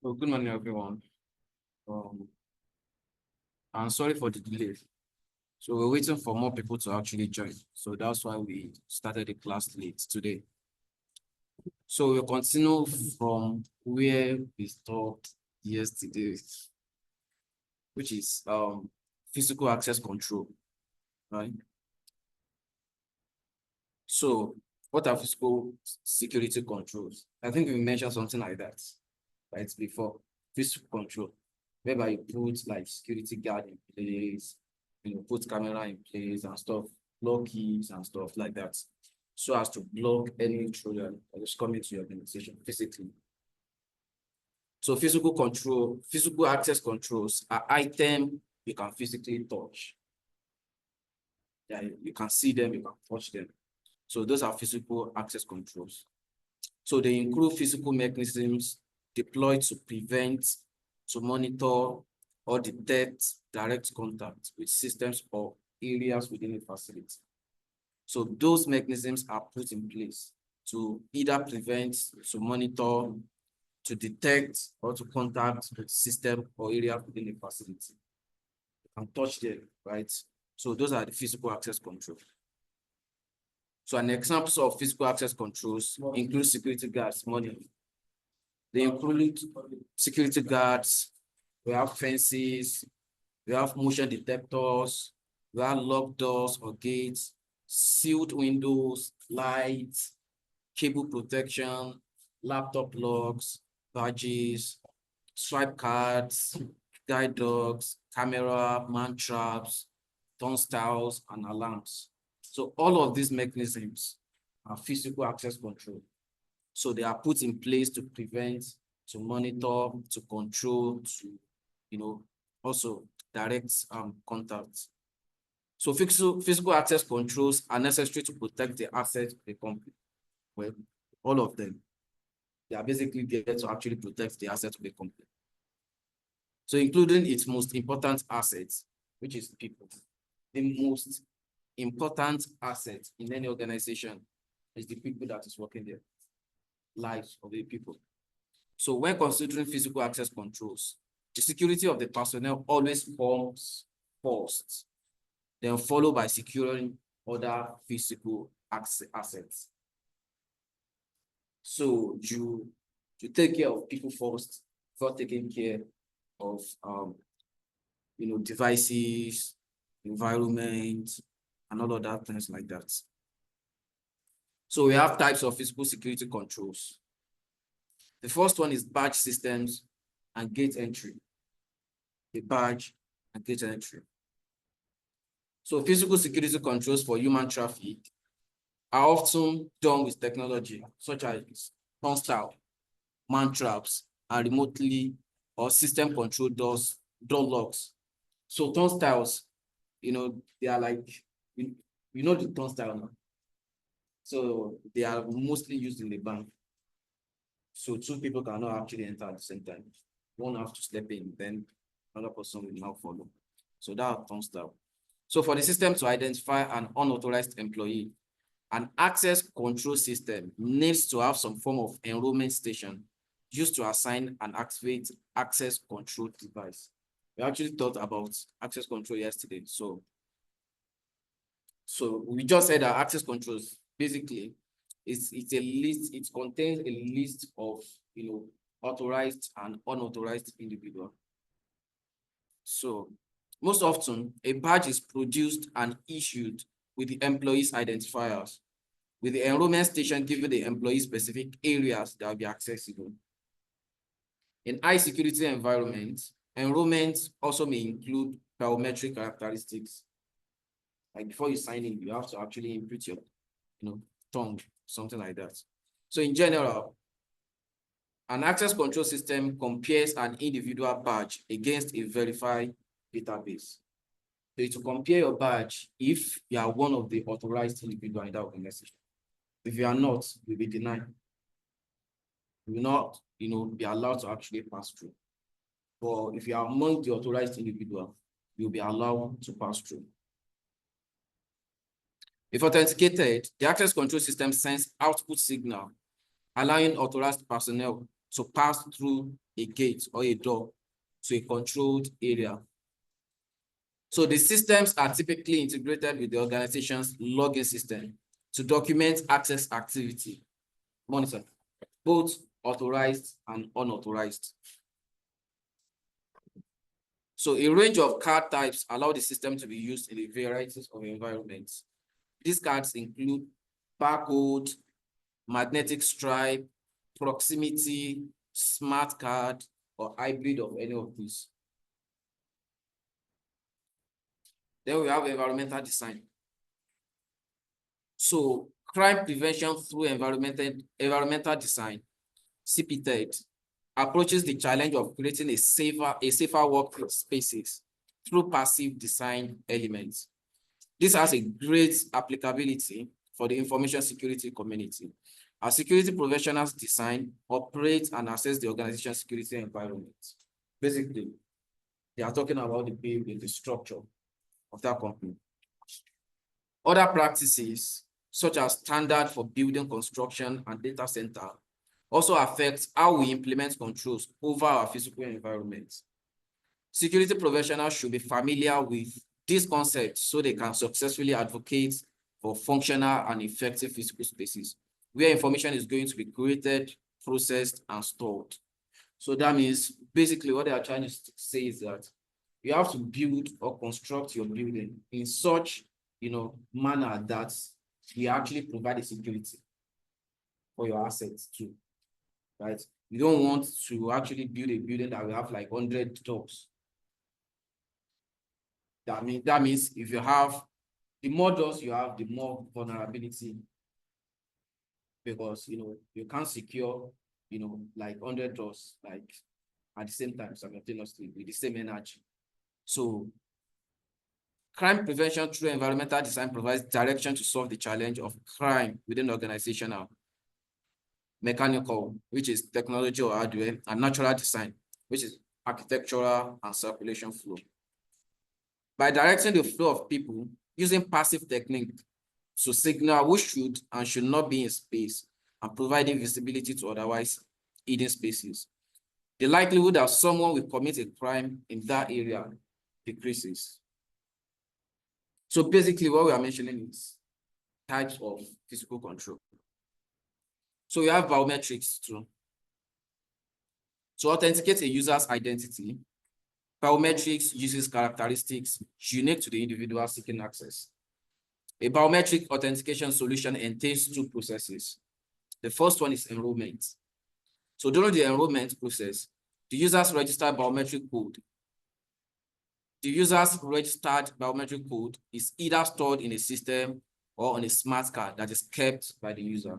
So good morning, everyone. I'm sorry for the delay. So we're waiting for more people to actually join. So that's why we started the class late today. So we'll continue from where we stopped yesterday, which is physical access control, right? So what are physical security controls? I think we mentioned something like that, right, before. Physical control, whereby you put like security guard in place, put camera in place and stuff, block keys and stuff like that, so as to block any intruder that is coming to your organization physically. So physical access controls are items you can physically touch. Yeah, you can see them, you can touch them. So those are physical access controls. So they include physical mechanisms deployed to prevent, to monitor, or detect direct contact with systems or areas within a facility. So those mechanisms are put in place to either prevent, to monitor, to detect, or to contact with system or area within a facility. You can touch them, right? So those are the physical access controls. So an example of physical access controls include security guards, monitoring. They include security guards, we have fences, we have motion detectors, we have locked doors or gates, sealed windows, lights, cable protection, laptop locks, badges, swipe cards, guide dogs, camera, man traps, turnstiles, and alarms. So all of these mechanisms are physical access control. So they are put in place to prevent, to monitor, to control, to, also direct contact. So physical access controls are necessary to protect the assets of the company. Well, all of them, they are basically there to actually protect the assets of the company. So including its most important assets, which is people. The most important asset in any organization is the people that is working there. Lives of the people. So when considering physical access controls, the security of the personnel always comes first, then followed by securing other physical assets. So you take care of people first before taking care of devices, environment, and all of that things like that. So we have types of physical security controls. The first one is badge systems and gate entry. The badge and gate entry. So physical security controls for human traffic are often done with technology, such as turnstile, man traps, and remotely or system controlled door locks. So turnstiles, they are like, the turnstile now. So they are mostly used in the bank. So two people cannot actually enter at the same time. One have to step in, then another person will now follow. So that's turnstile. So for the system to identify an unauthorized employee, an access control system needs to have some form of enrollment station used to assign and activate access control device. We actually thought about access control yesterday. So we just said that access controls basically it's a list, it contains a list of authorized and unauthorized individuals. So most often a badge is produced and issued with the employee's identifiers, with the enrollment station giving the employee specific areas that will be accessible. In high security environments, enrollment also may include biometric characteristics. Like before you sign in, you have to actually input your tongue, something like that. So in general, an access control system compares an individual badge against a verified database. So to compare your badge if you are one of the authorized individuals in that organization. If you are not, you'll be denied. You will not, be allowed to actually pass through. But if you are among the authorized individual, you'll be allowed to pass through. If authenticated, the access control system sends output signal, allowing authorized personnel to pass through a gate or a door to a controlled area. So the systems are typically integrated with the organization's login system to document access activity, monitor, both authorized and unauthorized. So a range of card types allow the system to be used in a variety of environments. These cards include barcode, magnetic stripe, proximity, smart card, or hybrid of any of these. Then we have environmental design. So crime prevention through environmental design, CPTED, approaches the challenge of creating a safer work spaces through passive design elements. This has a great applicability for the information security community. As security professionals design, operate, and assess the organization security environment. Basically, they are talking about the building, the structure of that company. Other practices, such as standard for building construction and data center, also affect how we implement controls over our physical environment. Security professionals should be familiar with these concepts so they can successfully advocate for functional and effective physical spaces where information is going to be created, processed, and stored. So that means basically what they are trying to say is that you have to build or construct your building in such manner that you actually provide a security for your assets too, right? You don't want to actually build a building that will have like 100 doors. That means if you have, the more doors you have, the more vulnerability, because you can't secure like 100 doors like at the same time simultaneously with the same energy. So crime prevention through environmental design provides direction to solve the challenge of crime within organizational, mechanical, which is technology or hardware, and natural design, which is architectural and circulation flow. By directing the flow of people using passive technique to signal who should and should not be in space and providing visibility to otherwise hidden spaces, the likelihood that someone will commit a crime in that area decreases. So basically what we are mentioning is types of physical control. So we have biometrics too. To authenticate a user's identity, biometrics uses characteristics unique to the individual seeking access. A biometric authentication solution entails two processes. The first one is enrollment. So during the enrollment process, the user's registered biometric code. The user's registered biometric code is either stored in a system or on a smart card that is kept by the user.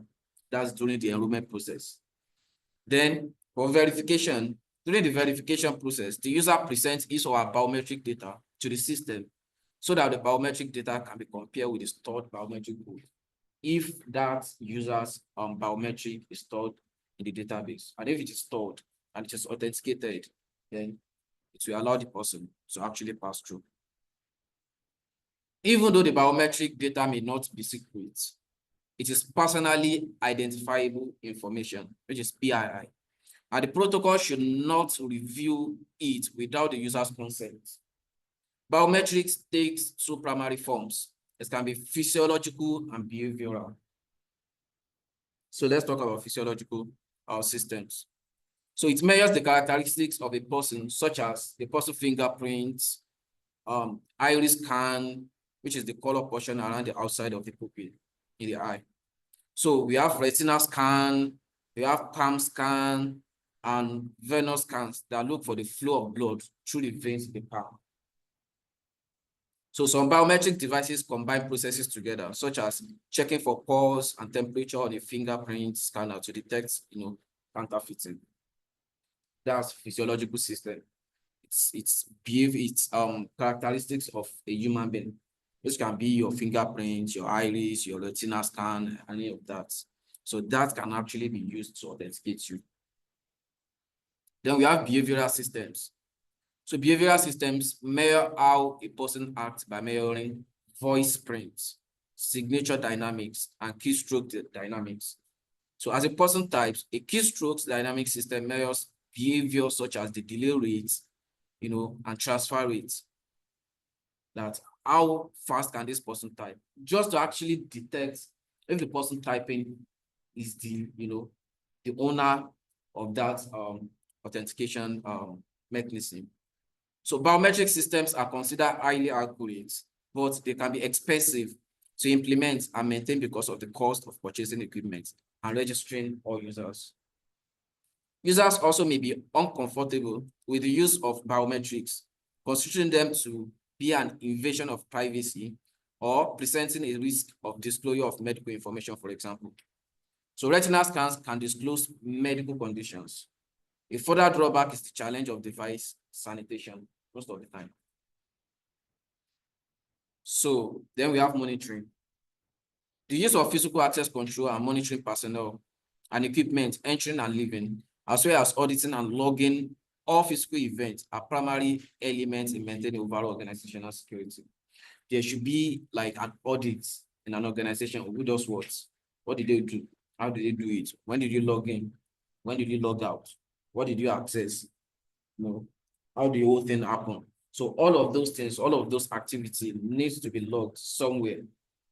That's during the enrollment process. Then for verification, during the verification process, the user presents his or her biometric data to the system so that the biometric data can be compared with the stored biometric code if that user's biometric is stored in the database. And if it is stored and it is authenticated, then it will allow the person to actually pass through. Even though the biometric data may not be secret, it is personally identifiable information, which is PII. And the protocol should not reveal it without the user's consent. Biometrics takes two primary forms. It can be physiological and behavioral. So let's talk about physiological systems. So it measures the characteristics of a person, such as the person fingerprints, iris scan, which is the color portion around the outside of the pupil in the eye. So we have retinal scan, we have palm scan, and venous scans that look for the flow of blood through the veins in the palm. So some biometric devices combine processes together, such as checking for pulse and temperature on a fingerprint scanner to detect, counterfeiting. That's physiological system. It's characteristics of a human being, which can be your fingerprints, your iris, your retinal scan, any of that. So that can actually be used to authenticate you. Then we have behavioral systems. So behavioral systems measure how a person acts by measuring voice prints, signature dynamics, and keystroke dynamics. So as a person types, a keystroke dynamic system measures behavior such as the delay rates, and transfer rates. That how fast can this person type? Just to actually detect if the person typing is the owner of that authentication mechanism. So biometric systems are considered highly accurate, but they can be expensive to implement and maintain because of the cost of purchasing equipment and registering all users. Users also may be uncomfortable with the use of biometrics, considering them to be an invasion of privacy or presenting a risk of disclosure of medical information, for example. So retinal scans can disclose medical conditions. A further drawback is the challenge of device sanitation most of the time. So then we have monitoring. The use of physical access control and monitoring personnel and equipment entering and leaving, as well as auditing and logging all physical events, are primary elements in maintaining overall organizational security. There should be like an audit in an organization. Who does what? What did they do? How did they do it? When did you log in? When did you log out? What did you access? How did the whole thing happen? So all of those things, all of those activities needs to be logged somewhere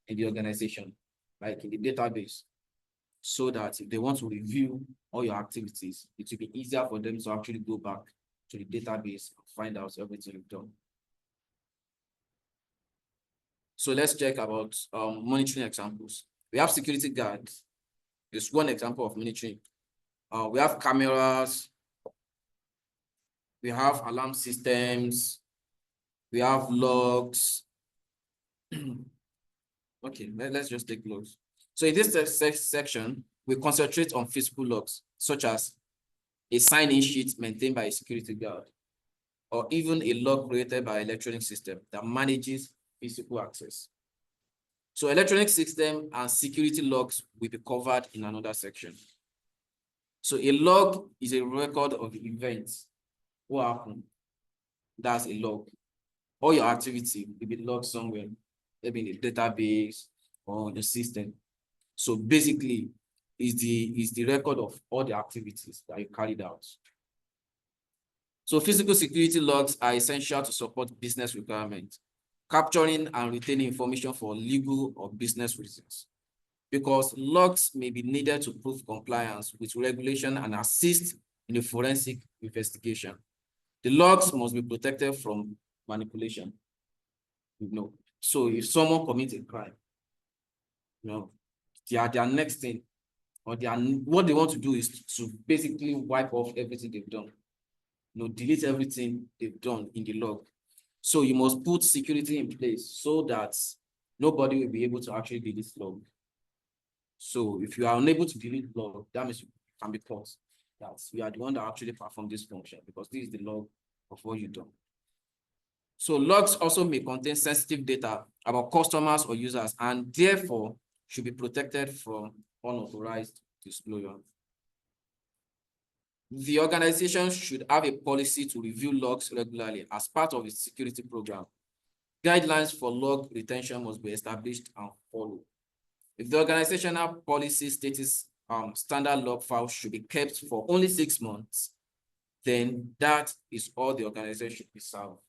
in the organization, like in the database, so that if they want to review all your activities, it will be easier for them to actually go back to the database and find out everything you've done. So let's check about monitoring examples. We have security guards. It's one example of monitoring. We have cameras. We have alarm systems. We have logs. Okay, let's just take logs. So in this section, we concentrate on physical logs, such as a sign-in sheet maintained by a security guard, or even a log created by an electronic system that manages physical access. So electronic system and security logs will be covered in another section. So a log is a record of the events. What happened? That's a log. All your activity will be logged somewhere, maybe in the database or the system. So basically, is the record of all the activities that you carried out. So physical security logs are essential to support business requirements, capturing and retaining information for legal or business reasons, because logs may be needed to prove compliance with regulation and assist in a forensic investigation. The logs must be protected from manipulation. So if someone commits a crime, their next thing, or what they want to do is to basically wipe off everything they've done. Delete everything they've done in the log. So you must put security in place so that nobody will be able to actually delete log. So if you are unable to delete log, that means you can be caught that you are the one that actually performed this function, because this is the log of what you've done. So logs also may contain sensitive data about customers or users, and therefore should be protected from unauthorized disclosure. The organization should have a policy to review logs regularly as part of its security program. Guidelines for log retention must be established and followed. If the organizational policy states standard log files should be kept for only 6 months, then that is all the organization should be served.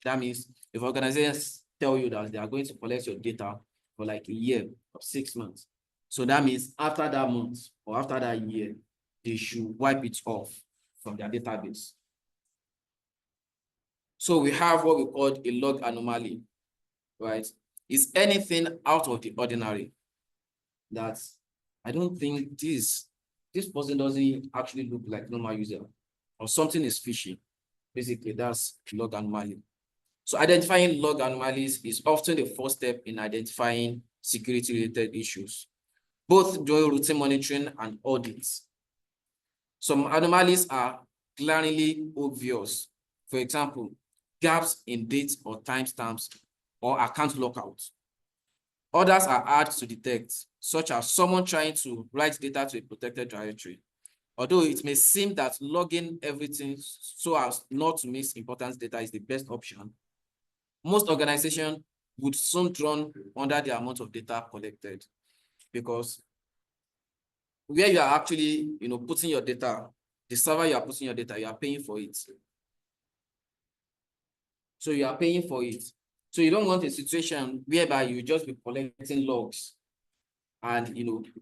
That means if organizations tell you that they are going to collect your data for like a year or 6 months, so that means after that month or after that year, they should wipe it off from their database. So we have what we call a log anomaly, right? Is anything out of the ordinary that I don't think this person doesn't actually look like normal user, or something is fishy. Basically, that's log anomaly. So identifying log anomalies is often the first step in identifying security-related issues, both during routine monitoring and audits. Some anomalies are glaringly obvious. For example, gaps in dates or timestamps or account lockouts. Others are hard to detect, such as someone trying to write data to a protected directory. Although it may seem that logging everything so as not to miss important data is the best option, most organizations would soon drown under the amount of data collected, because where you are actually putting your data The server you are putting your data, you are paying for it. So you are paying for it. So you don't want a situation whereby you just be collecting logs, and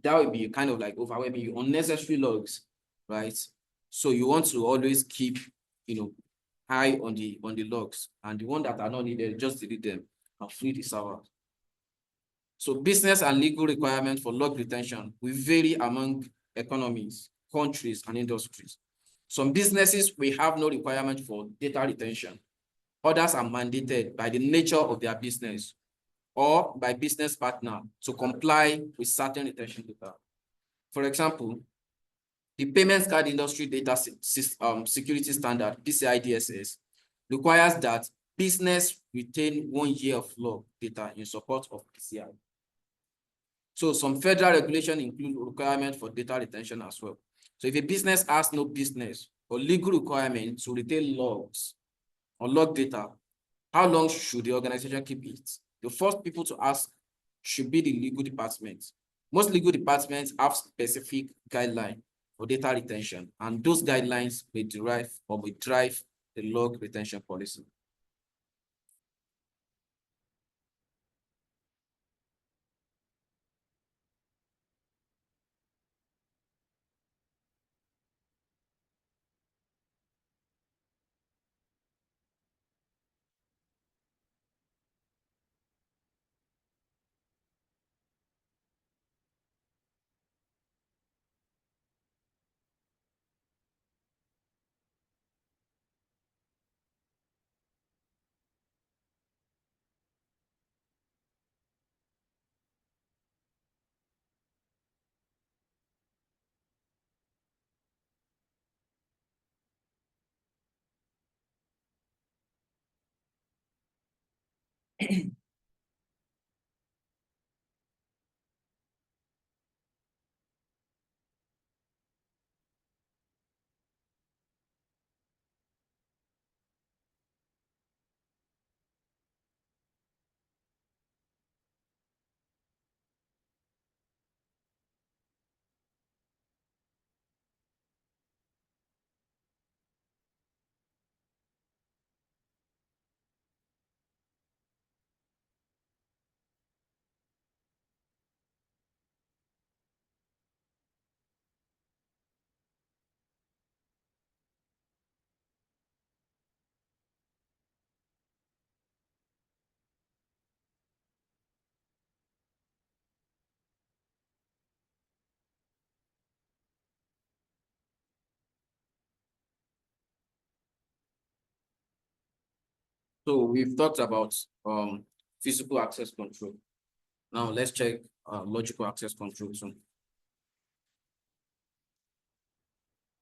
that would be kind of like overwhelming you, unnecessary logs, right? So you want to always keep high on the logs, and the one that are not needed, just delete them and free the server. So business and legal requirements for log retention will vary among economies, countries, and industries. Some businesses will have no requirement for data retention. Others are mandated by the nature of their business or by business partner to comply with certain retention data. For example, the payments card industry data security standard, PCI DSS, requires that business retain 1 year of log data in support of PCI. So some federal regulation include requirement for data retention as well. So if a business has no business or legal requirement to retain logs or log data, how long should the organization keep it? The first people to ask should be the legal department. Most legal departments have specific guidelines for data retention, and those guidelines may derive or may drive the log retention policy. So we've talked about physical access control. Now let's check logical access control.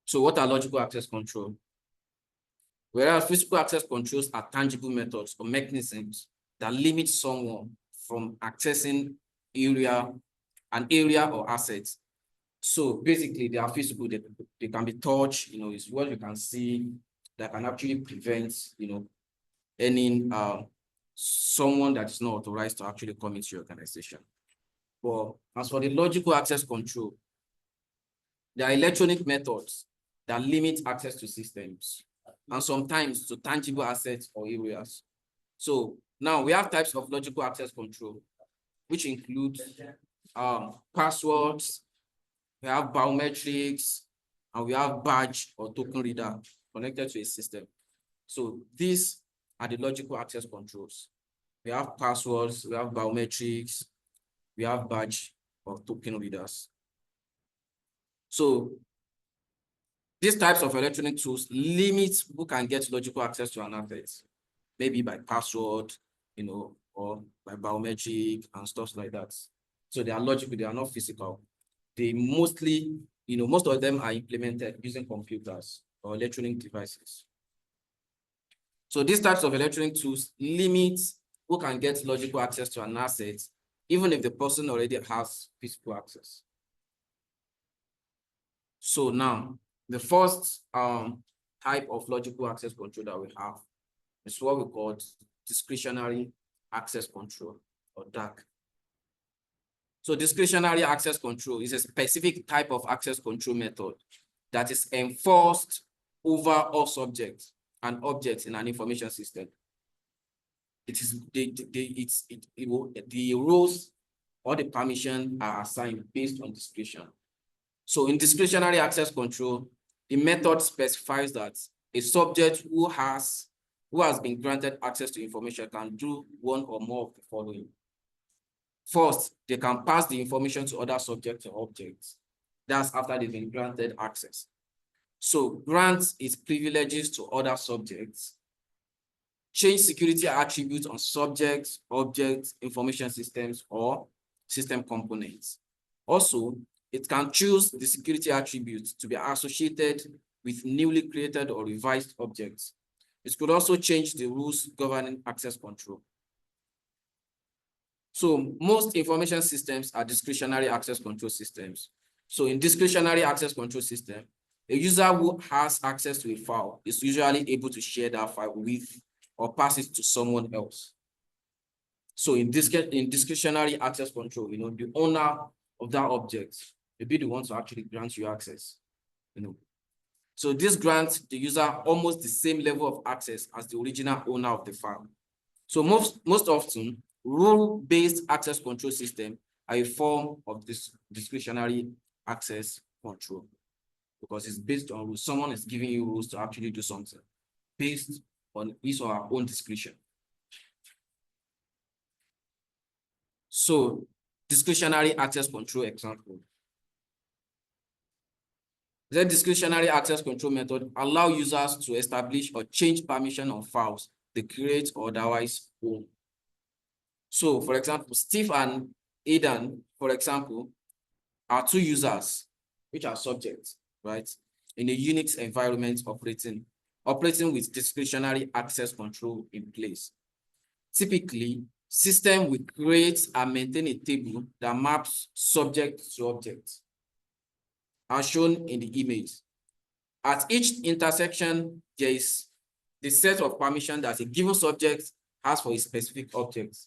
So what are logical access control? Whereas physical access controls are tangible methods or mechanisms that limit someone from accessing an area or assets. So basically they are physical, they can be touched, it's what you can see that can actually prevent, any someone that is not authorized to actually come into your organization. But as for the logical access control, there are electronic methods that limit access to systems and sometimes to tangible assets or areas. So now we have types of logical access control, which include passwords, we have biometrics, and we have badge or token reader connected to a system. So these are the logical access controls. We have passwords, we have biometrics, we have badge or token readers. So these types of electronic tools limit who can get logical access to an asset, maybe by password, or by biometric and stuff like that. So they are logical, they are not physical. They mostly, most of them are implemented using computers or electronic devices. So these types of electronic tools limit who can get logical access to an asset, even if the person already has physical access. So now, the first type of logical access control that we have is what we call discretionary access control, or DAC. So discretionary access control is a specific type of access control method that is enforced over all subjects and objects in an information system. It is the rules or the permission are assigned based on discretion. So in discretionary access control, the method specifies that a subject who has been granted access to information can do one or more of the following. First, they can pass the information to other subjects or objects. That's after they've been granted access. So grant its privileges to other subjects, change security attributes on subjects, objects, information systems, or system components. Also, it can choose the security attributes to be associated with newly created or revised objects. It could also change the rules governing access control. So most information systems are discretionary access control systems. So in discretionary access control system, a user who has access to a file is usually able to share that file with or pass it to someone else. So in discretionary access control, the owner of that object will be the one to actually grant you access. So this grants the user almost the same level of access as the original owner of the file. So most often, rule-based access control system are a form of this discretionary access control because it's based on rules. Someone is giving you rules to actually do something based on his or her own discretion. So discretionary access control example. The discretionary access control method allow users to establish or change permission on files they create or otherwise own. So, for example, Steve and Aidan, for example, are two users which are subjects, right, in a Unix environment operating with discretionary access control in place. Typically, system will create and maintain a table that maps subject to object, as shown in the image. At each intersection, there is the set of permission that a given subject has for a specific object.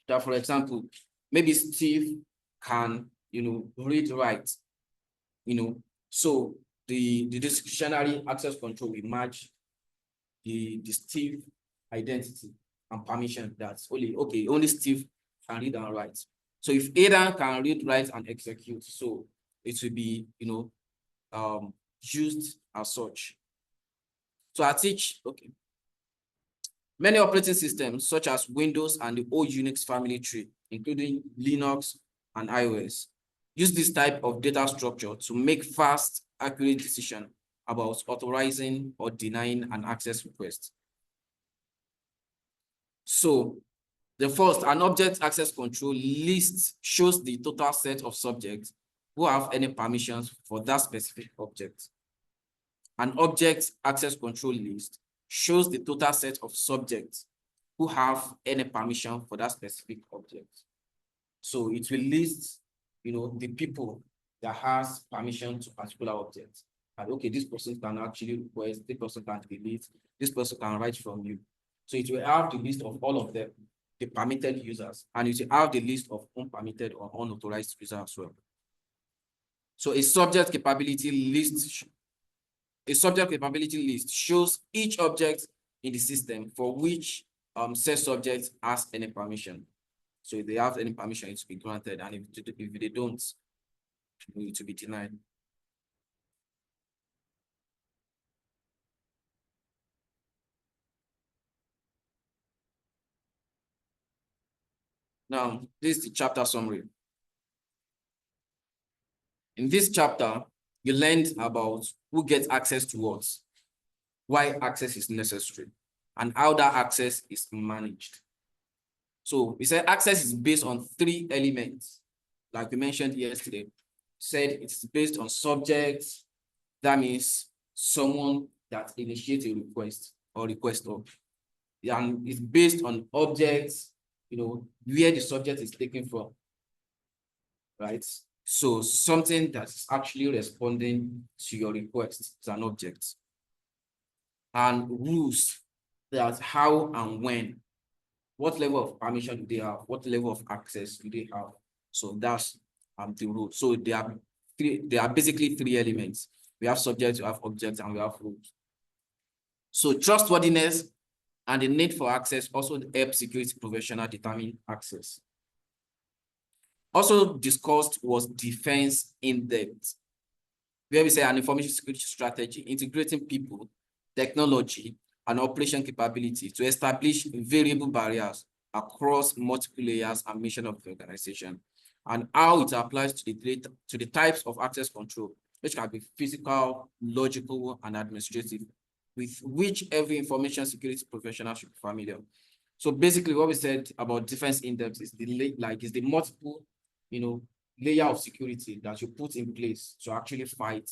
That, for example, maybe Steve can, read, write, so the discretionary access control will match the Steve identity and permission that's only Steve can read and write. So if Aidan can read, write, and execute, so it will be, used as such. So at each, many operating systems, such as Windows and the old Unix family tree, including Linux and iOS, use this type of data structure to make fast, accurate decisions about authorizing or denying an access request. So the first, an object access control list shows the total set of subjects who have any permissions for that specific object. An object access control list shows the total set of subjects who have any permission for that specific object. So it will list, the people that has permission to particular objects. And this person can actually request, this person can delete, this person can write from you. So it will have the list of all of them, the permitted users, and it will have the list of unpermitted or unauthorized users as well. So a subject capability list shows each object in the system for which said subject has any permission. So if they have any permission, it will be granted, and if they don't, it will be denied. Now, this is the chapter summary. In this chapter, you learned about who gets access to what, why access is necessary, and how that access is managed. So we said access is based on 3 elements, like we mentioned yesterday. Said it's based on subjects, that means someone that initiates a request or requester. And it's based on objects, where the subject is taken from, right? So something that's actually responding to your request is an object. And rules, that how and when, what level of permission do they have, what level of access do they have. So that's the rule. So they are basically 3 elements. we have subjects, we have objects, and we have rules. So trustworthiness and the need for access also help security professionals determine access. Also discussed was defense in depth, where we say an information security strategy, integrating people, technology, and operation capability to establish variable barriers across multiple layers and mission of the organization, and how it applies to the types of access control, which can be physical, logical, and administrative, with which every information security professional should be familiar. So basically what we said about defense in depth is the multiple, layer of security that you put in place to actually fight,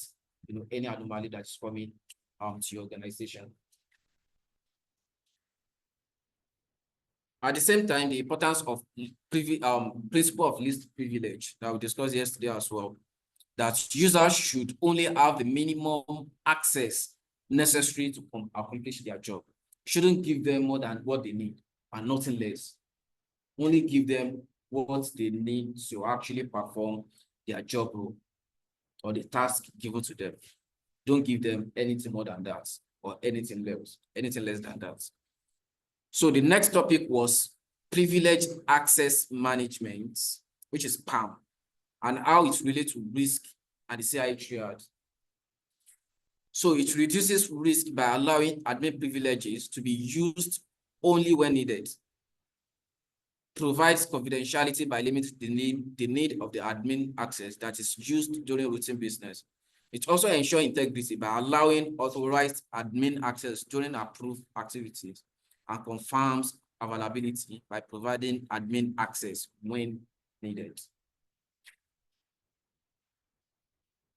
any anomaly that is coming to your organization. At the same time, the importance of principle of least privilege that we discussed yesterday as well, that users should only have the minimum access necessary to accomplish their job. Shouldn't give them more than what they need and nothing less. Only give them what they need to actually perform their job role or the task given to them. Don't give them anything more than that or anything less than that. So the next topic was privileged access management, which is PAM, and how it relates to risk and the CI triad. So it reduces risk by allowing admin privileges to be used only when needed, provides confidentiality by limiting the need of the admin access that is used during routine business. It also ensures integrity by allowing authorized admin access during approved activities, and confirms availability by providing admin access when needed.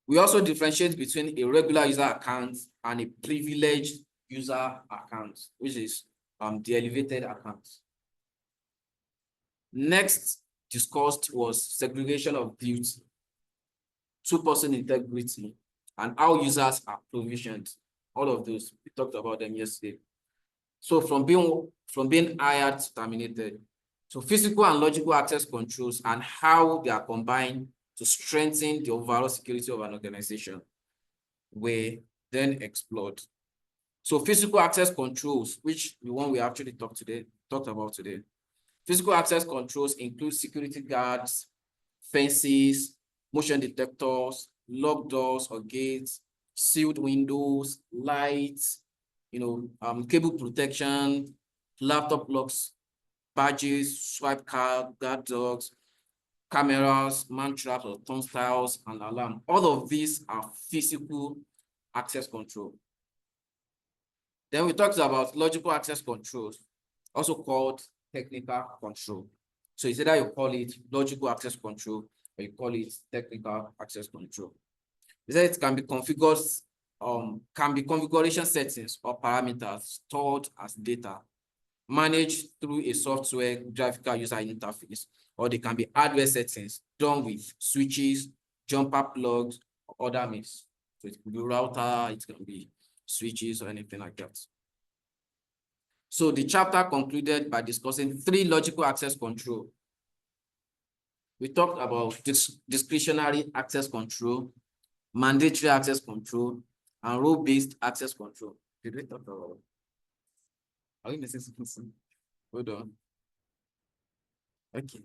We also differentiate between a regular user account and a privileged user account, which is the elevated account. Next discussed was segregation of duty, two-person integrity, and how users are provisioned. All of those, we talked about them yesterday. So from being hired to terminated, so physical and logical access controls and how they are combined to strengthen the overall security of an organization were then explored. So physical access controls, which the one we actually talked about today. Physical access controls include security guards, fences, motion detectors, locked doors or gates, sealed windows, lights, cable protection, laptop locks, badges, swipe card, guard dogs, cameras, man traps or turnstiles, and alarm. All of these are physical access control. Then we talked about logical access controls, also called technical control. So it's either you call it logical access control or you call it technical access control. We said it can be configured, can be configuration settings or parameters stored as data, managed through a software graphical user interface, or they can be hardware settings done with switches, jumper plugs, or other means. So it can be router, it can be switches or anything like that. So the chapter concluded by discussing 3 logical access control. We talked about discretionary access control, mandatory access control, and role-based access control. Did we talk about? Are we missing something? Hold on. Okay.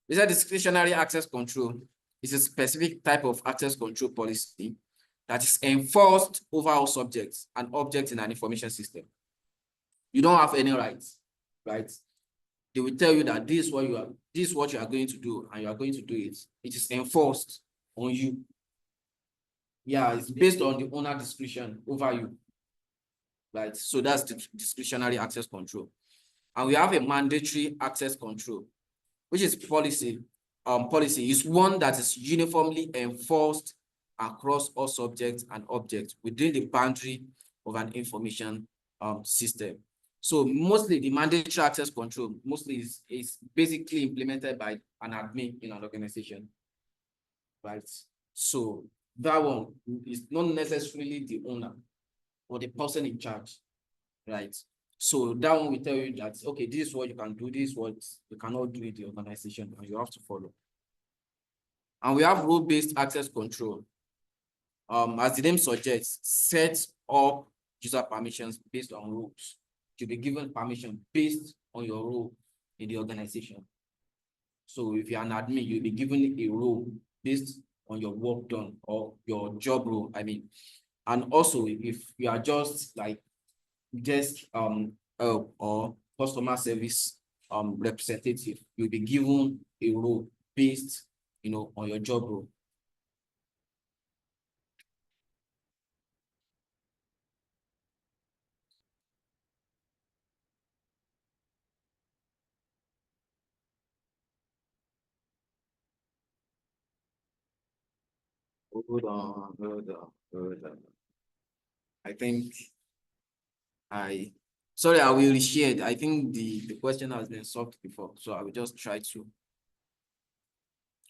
We said discretionary access control is a specific type of access control policy that is enforced over all subjects and objects in an information system. You don't have any rights, right? They will tell you that this is what you are going to do, and you are going to do it. It is enforced on you. Yeah, it's based on the owner discretion over you, right? So that's the discretionary access control. And we have a mandatory access control, which is policy. Policy is one that is uniformly enforced across all subjects and objects within the boundary of an information system. So mostly the mandatory access control mostly is basically implemented by an admin in an organization, right? So that one is not necessarily the owner or the person in charge, right? So that one will tell you that, okay, this is what you can do, this is what you cannot do in the organization, and you have to follow. And we have role-based access control. as the name suggests, sets up user permissions based on rules. You'll be given permission based on your role in the organization. So if you're an admin, you'll be given a role based on your work done or your job role, I mean. And also, if you are just like guest or customer service representative, you'll be given a role based, on your job role. Hold on, hold on, hold on. I think sorry, I will reshare it. I think the question has been solved before, so I will just try to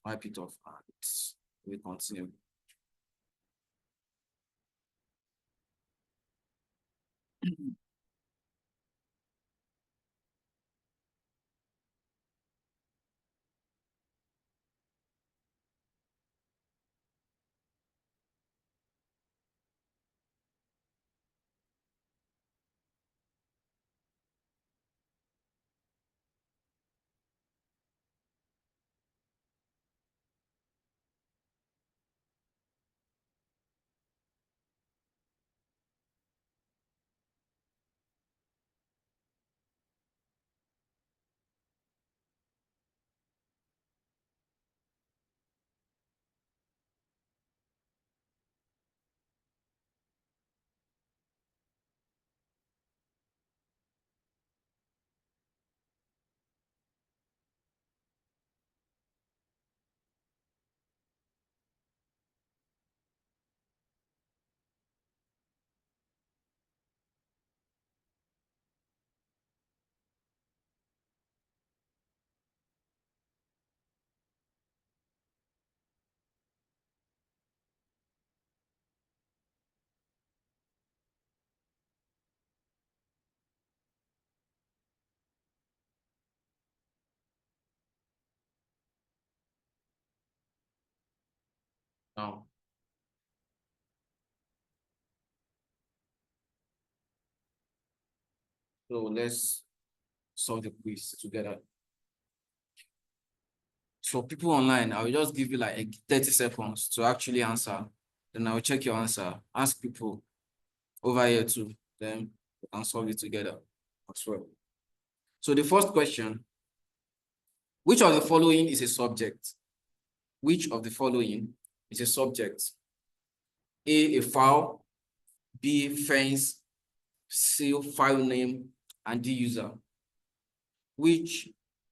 wipe it off and we continue. Now, so let's solve the quiz together. So people online, I will just give you like 30 seconds to actually answer. Then I will check your answer. Ask people over here too. Then we can solve it together as well. So the first question, which of the following is a subject? Which of the following is a subject? A file, B, fence, C, file name, and D, user. Which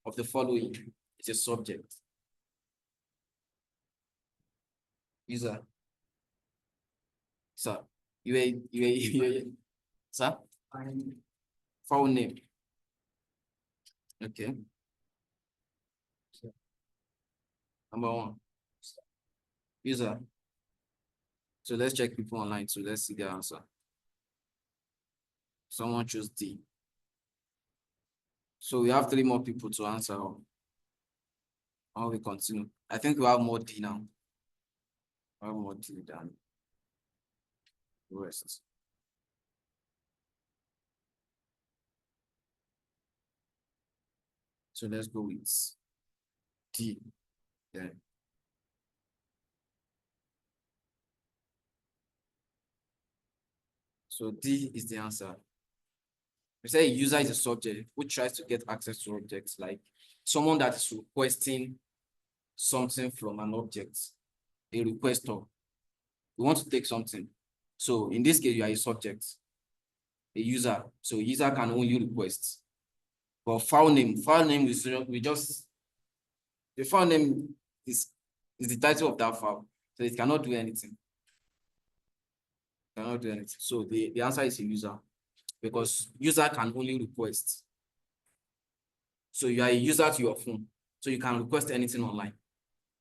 of the following is a subject? User. Sir, sir? File name. Okay. Number one. User. So let's check people online. So let's see their answer. Someone chose D. So we have 3 more people to answer. How we continue? I think we have more D now. We have more D than the rest. So let's go with D. Then. So D is the answer. We say a user is a subject who tries to get access to objects, like someone that is requesting something from an object, a requester. We want to take something. So in this case, you are a subject, a user. So user can only request. But file name is the file name is the title of that file. So it cannot do anything. Cannot do anything. So the answer is a user, because user can only request. So you are a user to your phone. So you can request anything online.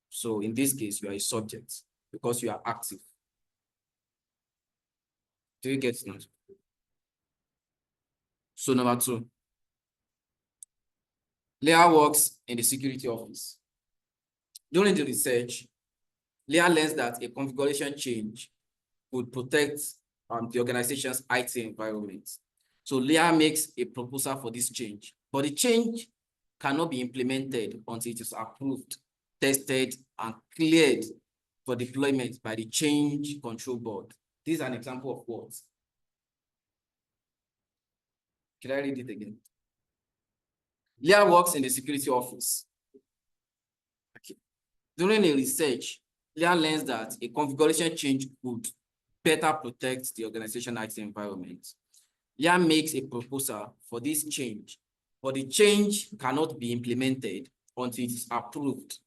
So in this case, you are a subject because you are active. Do you get it now? So number 2. Leah works in the security office. During the research, Leah learns that a configuration change would protect the organization's IT environment. So Leah makes a proposal for this change, but the change cannot be implemented until it is approved, tested, and cleared for deployment by the change control board. This is an example of what? Can I read it again? Leah works in the security office. Okay. During a research, Leah learns that a configuration change could better protect the organization IT environment. Leah makes a proposal for this change, but the change cannot be implemented until it is approved,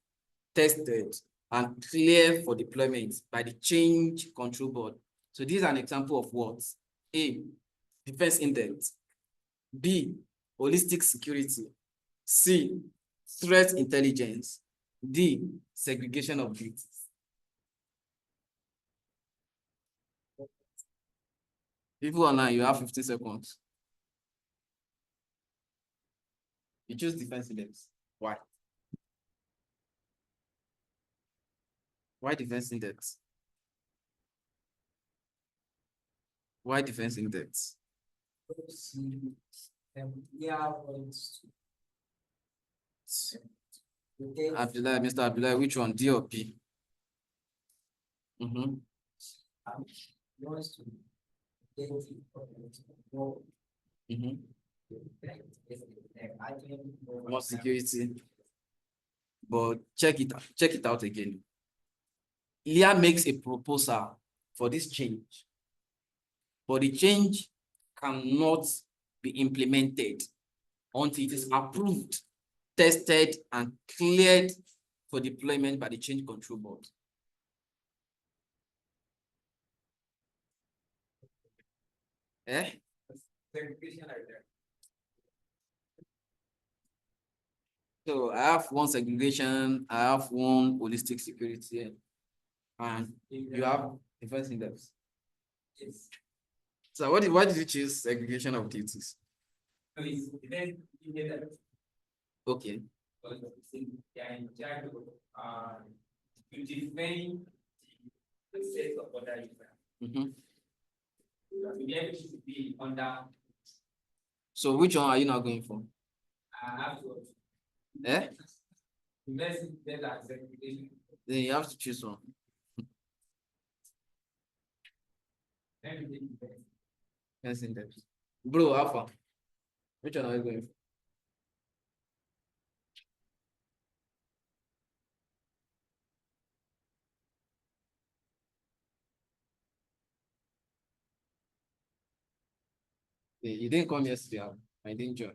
tested, and clear for deployment by the change control board. So this is an example of what? A, defense in-depth. B, holistic security. C, threat intelligence. D, segregation of duties. People online, you have 15 seconds. You choose defense in-depth. Why? Why defense in-depth? Why defense in-depth? Abdullah, Mr. Abdullah, which one? D or P? Mm-hmm. Mm-hmm. More security. But check it out again. Leah makes a proposal for this change, but the change cannot be implemented until it is approved, tested, and cleared for deployment by the change control board. Eh? So I have one segregation, I have one holistic security, and you have defense in-depth. Yes. So why did you choose segregation of duties? Okay. Mm-hmm. So which one are you now going for? Eh? Then you have to choose one. Yes, in depth. Bro, Alpha. Which one are you going for? You didn't come yesterday. I didn't join.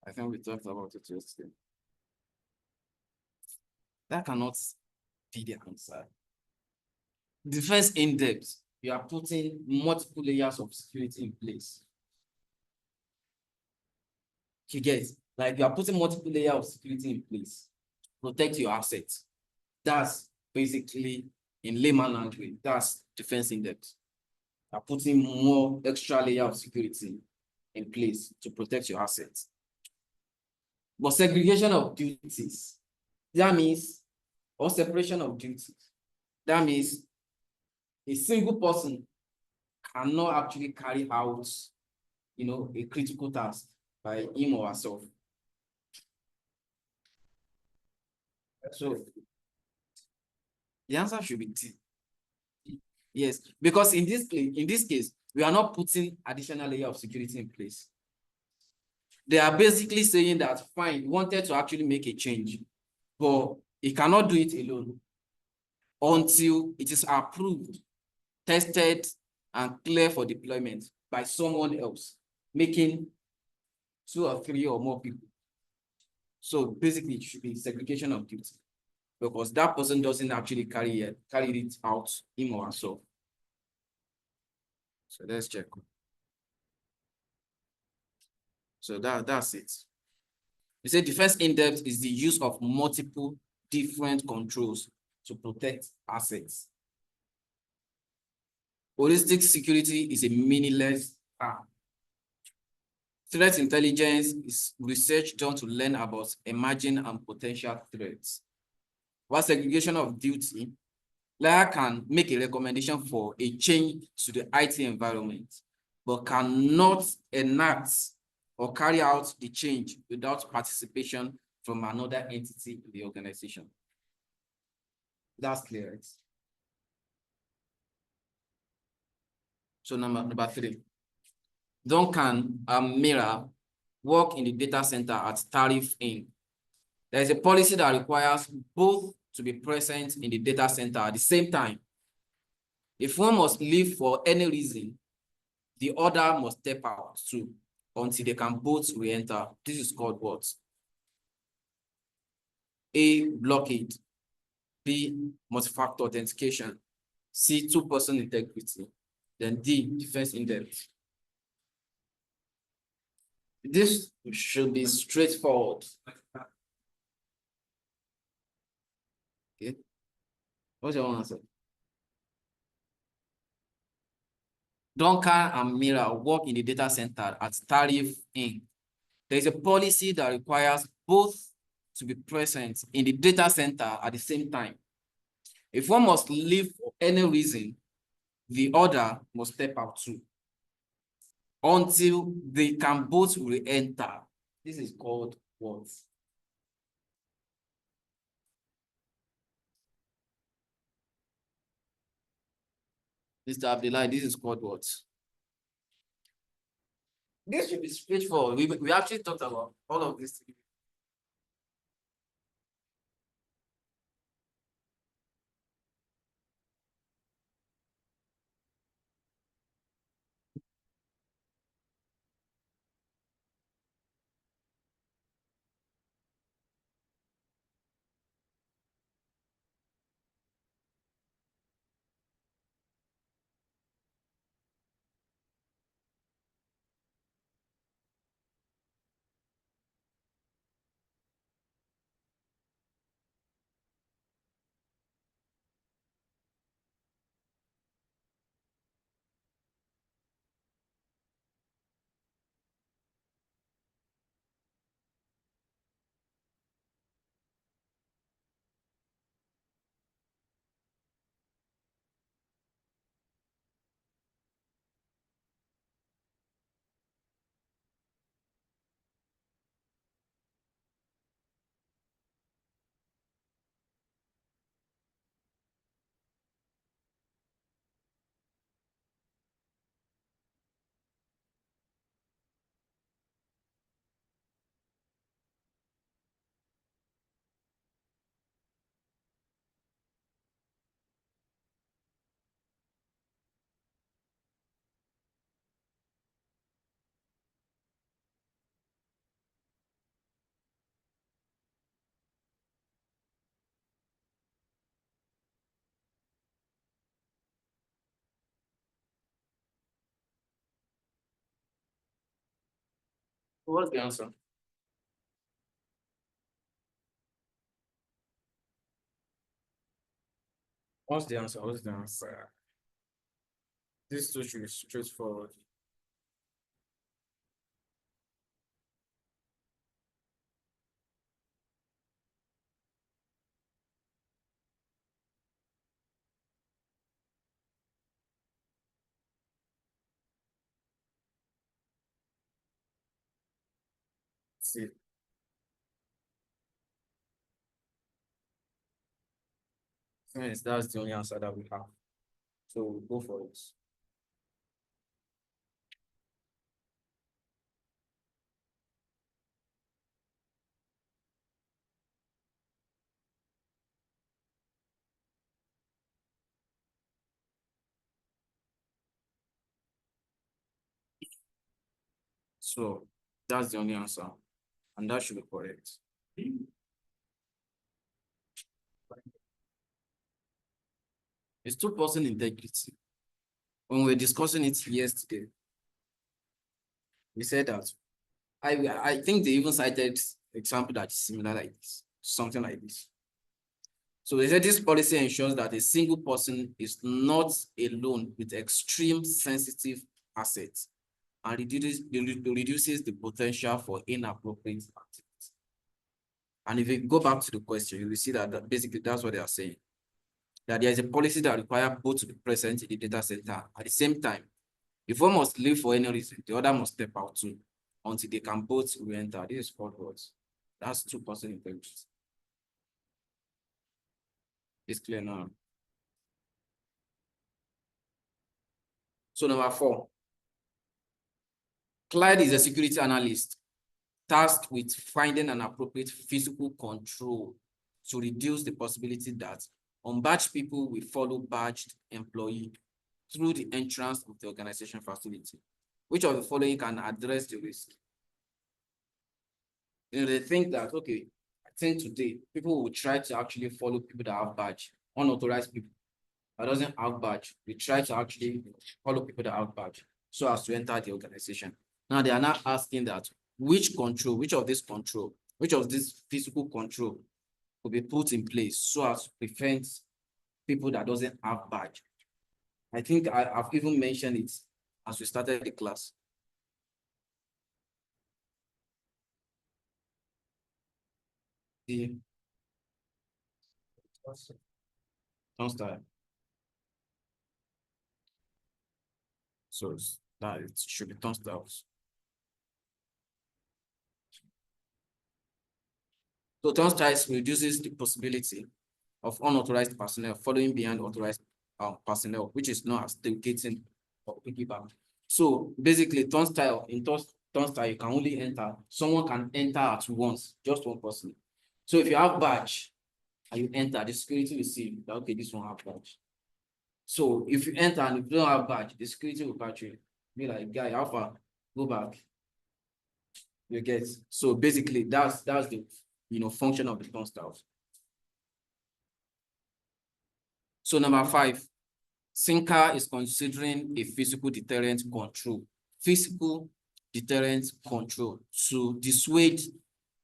I think we talked about it yesterday. That cannot be the answer. Defense in depth, you are putting multiple layers of security in place. You get it? Like you are putting multiple layers of security in place to protect your assets. That's basically, in layman language, that's defense in depth. You are putting more extra layer of security in place to protect your assets. But segregation of duties, that means, or separation of duties, that means a single person cannot actually carry out, a critical task by him or herself. So the answer should be D. Yes, because in this case, we are not putting additional layer of security in place. They are basically saying that, fine, you wanted to actually make a change, but it cannot do it alone until it is approved, tested, and clear for deployment by someone else, making 2 or 3 or more people. So basically, it should be segregation of duty, because that person doesn't actually carry it out him or herself. So let's check. So that's it. We say defense in depth is the use of multiple different controls to protect assets. Holistic security is a meaningless term. Threat intelligence is research done to learn about emerging and potential threats. While segregation of duty Lawyer can make a recommendation for a change to the IT environment, but cannot enact or carry out the change without participation from another entity in the organization. That's clear, right? So number 3, Duncan and Mira work in the data center at Tariff Inc. There is a policy that requires both to be present in the data center at the same time. If one must leave for any reason, the other must step out too until they can both re-enter. This is called what? A, blockade. B, multi-factor authentication. C, two-person integrity. Then D, defense in depth. This should be straightforward. Okay. What's your answer? Duncan and Mira work in the data center at Tariff Inc. There is a policy that requires both to be present in the data center at the same time. If one must leave for any reason, the other must step out too until they can both re-enter. This is called what? Mr. Abdullah, this is called what? This should be straightforward. We actually talked about all of this. What's the answer? What's the answer? What's the answer? This two should be straightforward. See. Yes, that's the only answer that we have. So go for it. So that's the only answer. And that should be correct. It's two-person integrity. When we were discussing it yesterday, we said that I think they even cited example that is similar like this, something like this. So they said this policy ensures that a single person is not alone with extreme sensitive assets and reduces the potential for inappropriate activity. And if you go back to the question, you will see that basically that's what they are saying. that there is a policy that requires both to be present in the data center at the same time. If one must leave for any reason, the other must step out too until they can both re-enter. This is called what? That's two-person intelligence. It's clear now. So number 4, Clyde is a security analyst tasked with finding an appropriate physical control to reduce the possibility that unbadged people will follow badged employee through the entrance of the organization facility. Which of the following can address the risk? They think that, okay, I think today people will try to actually follow people that have badge, unauthorized people that doesn't have badge. They try to actually follow people that have badge so as to enter the organization. Now they are now asking that which of this physical control will be put in place so as to prevent people that doesn't have badge. I think I've even mentioned it as we started the class. The turnstile. So that it should be turnstiles. So turnstiles reduces the possibility of unauthorized personnel following behind authorized personnel, which is known as tailgating or piggyback. So basically, turnstile, you can only enter, someone can enter at once, just one person. So if you have badge and you enter, the security will see that, okay, this one have badge. So if you enter and you don't have badge, the security will catch you. Be like, guy, how far? Go back. You get. So basically, that's the function of the turnstiles. So number 5, Sinker is considering a physical deterrent control. Physical deterrent control to dissuade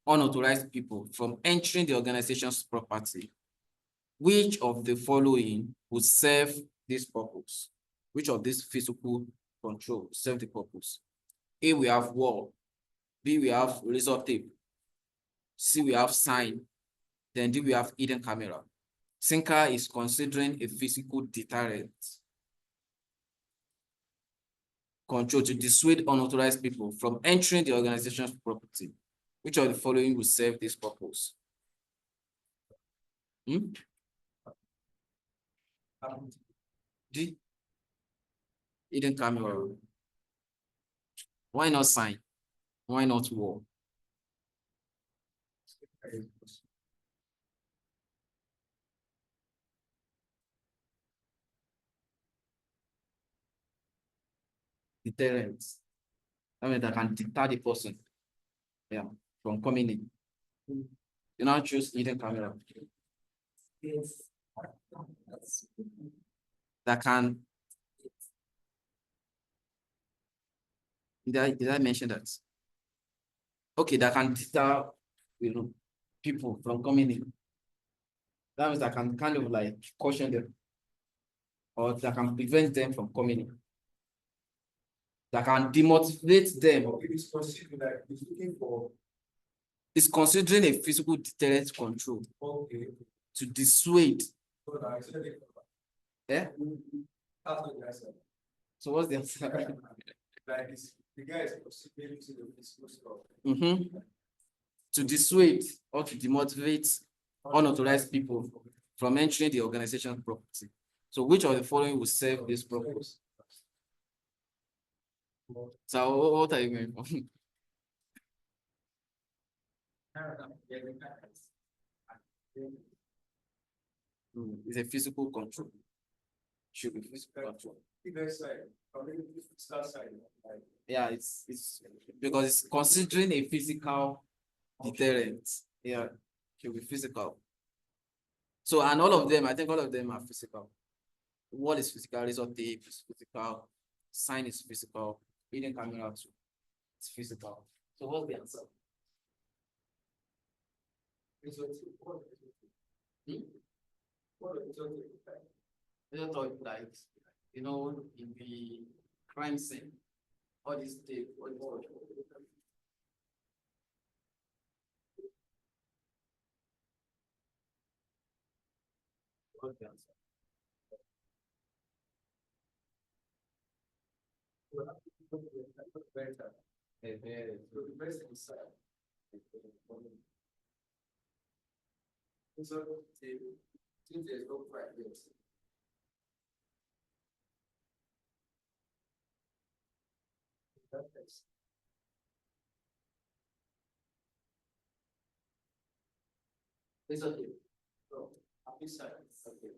unauthorized people from entering the organization's property. Which of the following would serve this purpose? Which of this physical control will serve the purpose? A, we have wall. B, we have razor tape. C, we have sign. Then D, we have hidden camera. Sinker is considering a physical deterrent control to dissuade unauthorized people from entering the organization's property. Which of the following will serve this purpose? D, hidden camera. Why not sign? Why not wall? Deterrence. I mean, that can deter the person, from coming in. You now choose hidden camera. That can. Did I mention that? Okay, that can deter, people from coming in. That means that can kind of like caution them, or that can prevent them from coming in. That can demotivate them. It's considering a physical deterrent control to dissuade. Yeah. So what's the answer? To dissuade or to demotivate unauthorized people from entering the organization's property. So which of the following will serve this purpose? So what are you going for? It's a physical control. Should be physical control. Yeah, it's because it's considering a physical deterrent. Yeah, should be physical. So, and all of them, I think all of them are physical. Wall is physical, result tape is physical, sign is physical, hidden camera too. It's physical. So what's the answer? Like, in the crime scene, all this tape, what's the answer? It's okay. So, happy side. Okay.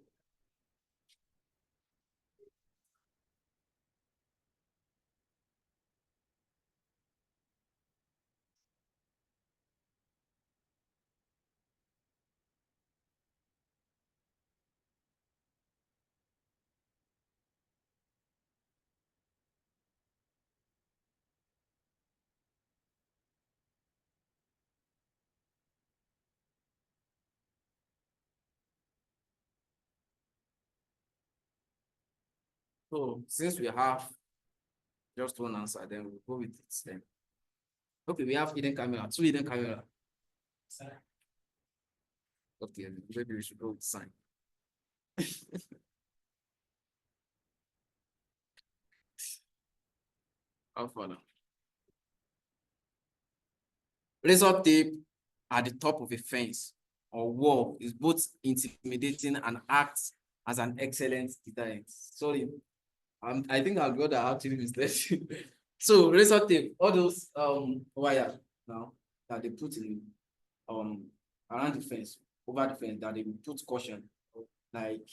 So since we have just one answer, then we'll go with it then. Okay, we have hidden camera, 2 hidden camera. Okay, maybe we should go with sign. How far now? Razor tape at the top of a fence or wall is both intimidating and acts as an excellent deterrent. Sorry, I think I'll go that actually misled you. So razor tape, all those wire now that they put in around the fence, over the fence, that they will put caution, like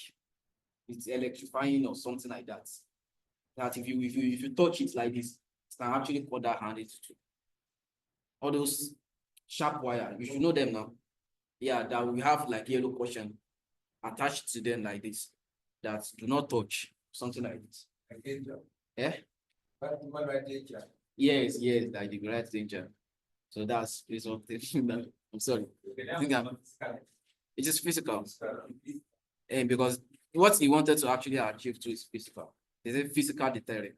it's electrifying or something like that. That if you touch it like this, it can actually cut that hand into two. All those sharp wire, you should know them now. Yeah, that we have like yellow caution attached to them like this, that do not touch, something like this. Yeah. Yes, yes, like the great danger. So that's something that I'm sorry. I think it is physical. And because what he wanted to actually achieve too is physical. Is a physical deterrent.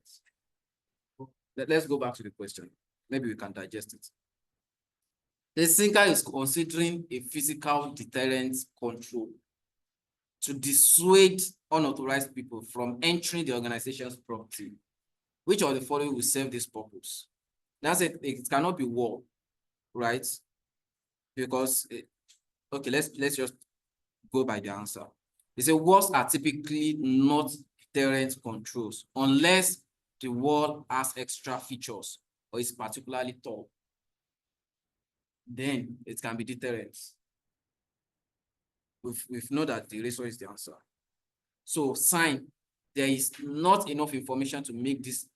Let's go back to the question. Maybe we can digest it. The thinker is considering a physical deterrent control to dissuade unauthorized people from entering the organization's property. Which of the following will serve this purpose? That's it. It cannot be war, right? Because okay, let's just go by the answer. They say walls are typically not deterrent controls unless the wall has extra features or is particularly tall. Then it can be deterrent. We've know that the ratio is the answer. So sign, there is not enough information to make this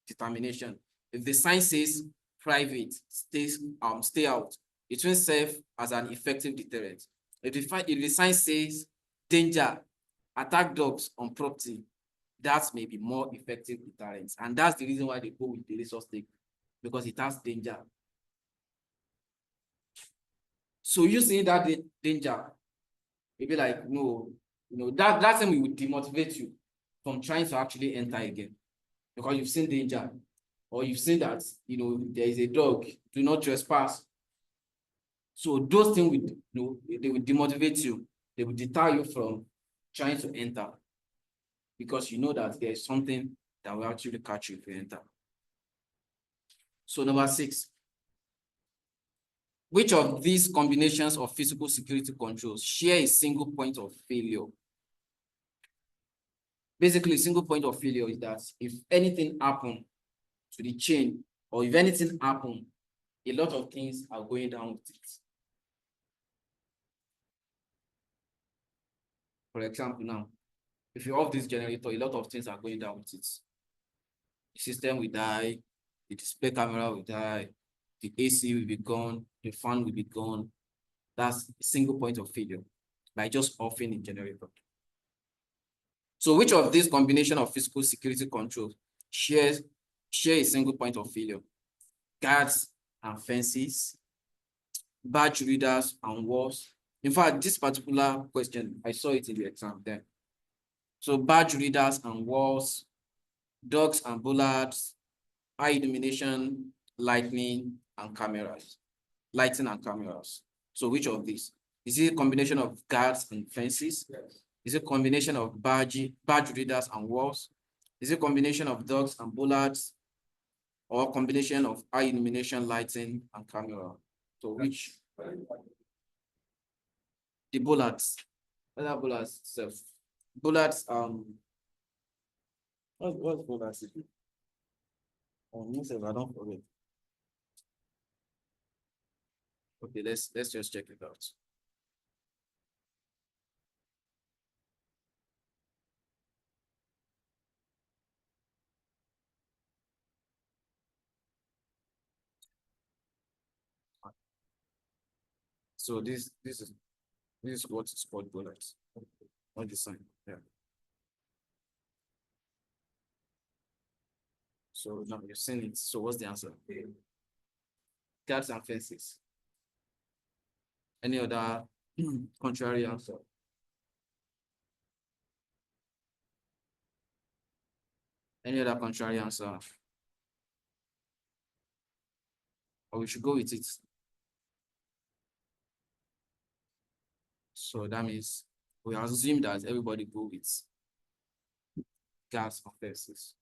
determination. If the sign says private, stay out, it will serve as an effective deterrent. If the sign says danger, attack dogs on property, that may be more effective deterrents. And that's the reason why they go with the resource take, because it has danger. So you see that danger, you'll be like, no, that thing will demotivate you from trying to actually enter again, because you've seen danger, or you've seen that, there is a dog, do not trespass. So those things will, they will demotivate you. They will deter you from trying to enter, because you know that there is something that will actually catch you if you enter. So number 6, which of these combinations of physical security controls share a single point of failure? Basically, a single point of failure is that if anything happens to the chain, or if anything happens, a lot of things are going down with it. For example, now, if you off this generator, a lot of things are going down with it. The system will die, the display camera will die, the AC will be gone, the fan will be gone. That's a single point of failure by just offing the generator. So which of these combination of physical security controls share a single point of failure? Guards and fences, badge readers and walls. In fact, this particular question, I saw it in the exam there. So badge readers and walls, dogs and bollards, high illumination, lighting and cameras. So which of these? Is it a combination of guards and fences? Yes. Is it a combination of badge readers and walls? Is it a combination of dogs and bollards? or combination of high illumination lighting and camera. So which the bullets, other bullets self. Bullets, what's bullets? I don't forget. Okay, let's just check it out. So this is what is called bullets. What the sign? Yeah. So now you've seen it. So what's the answer? Guards and fences. Any other contrary answer? Any other contrary answer? Or we should go with it. So that means we assume that everybody go with guards and fences.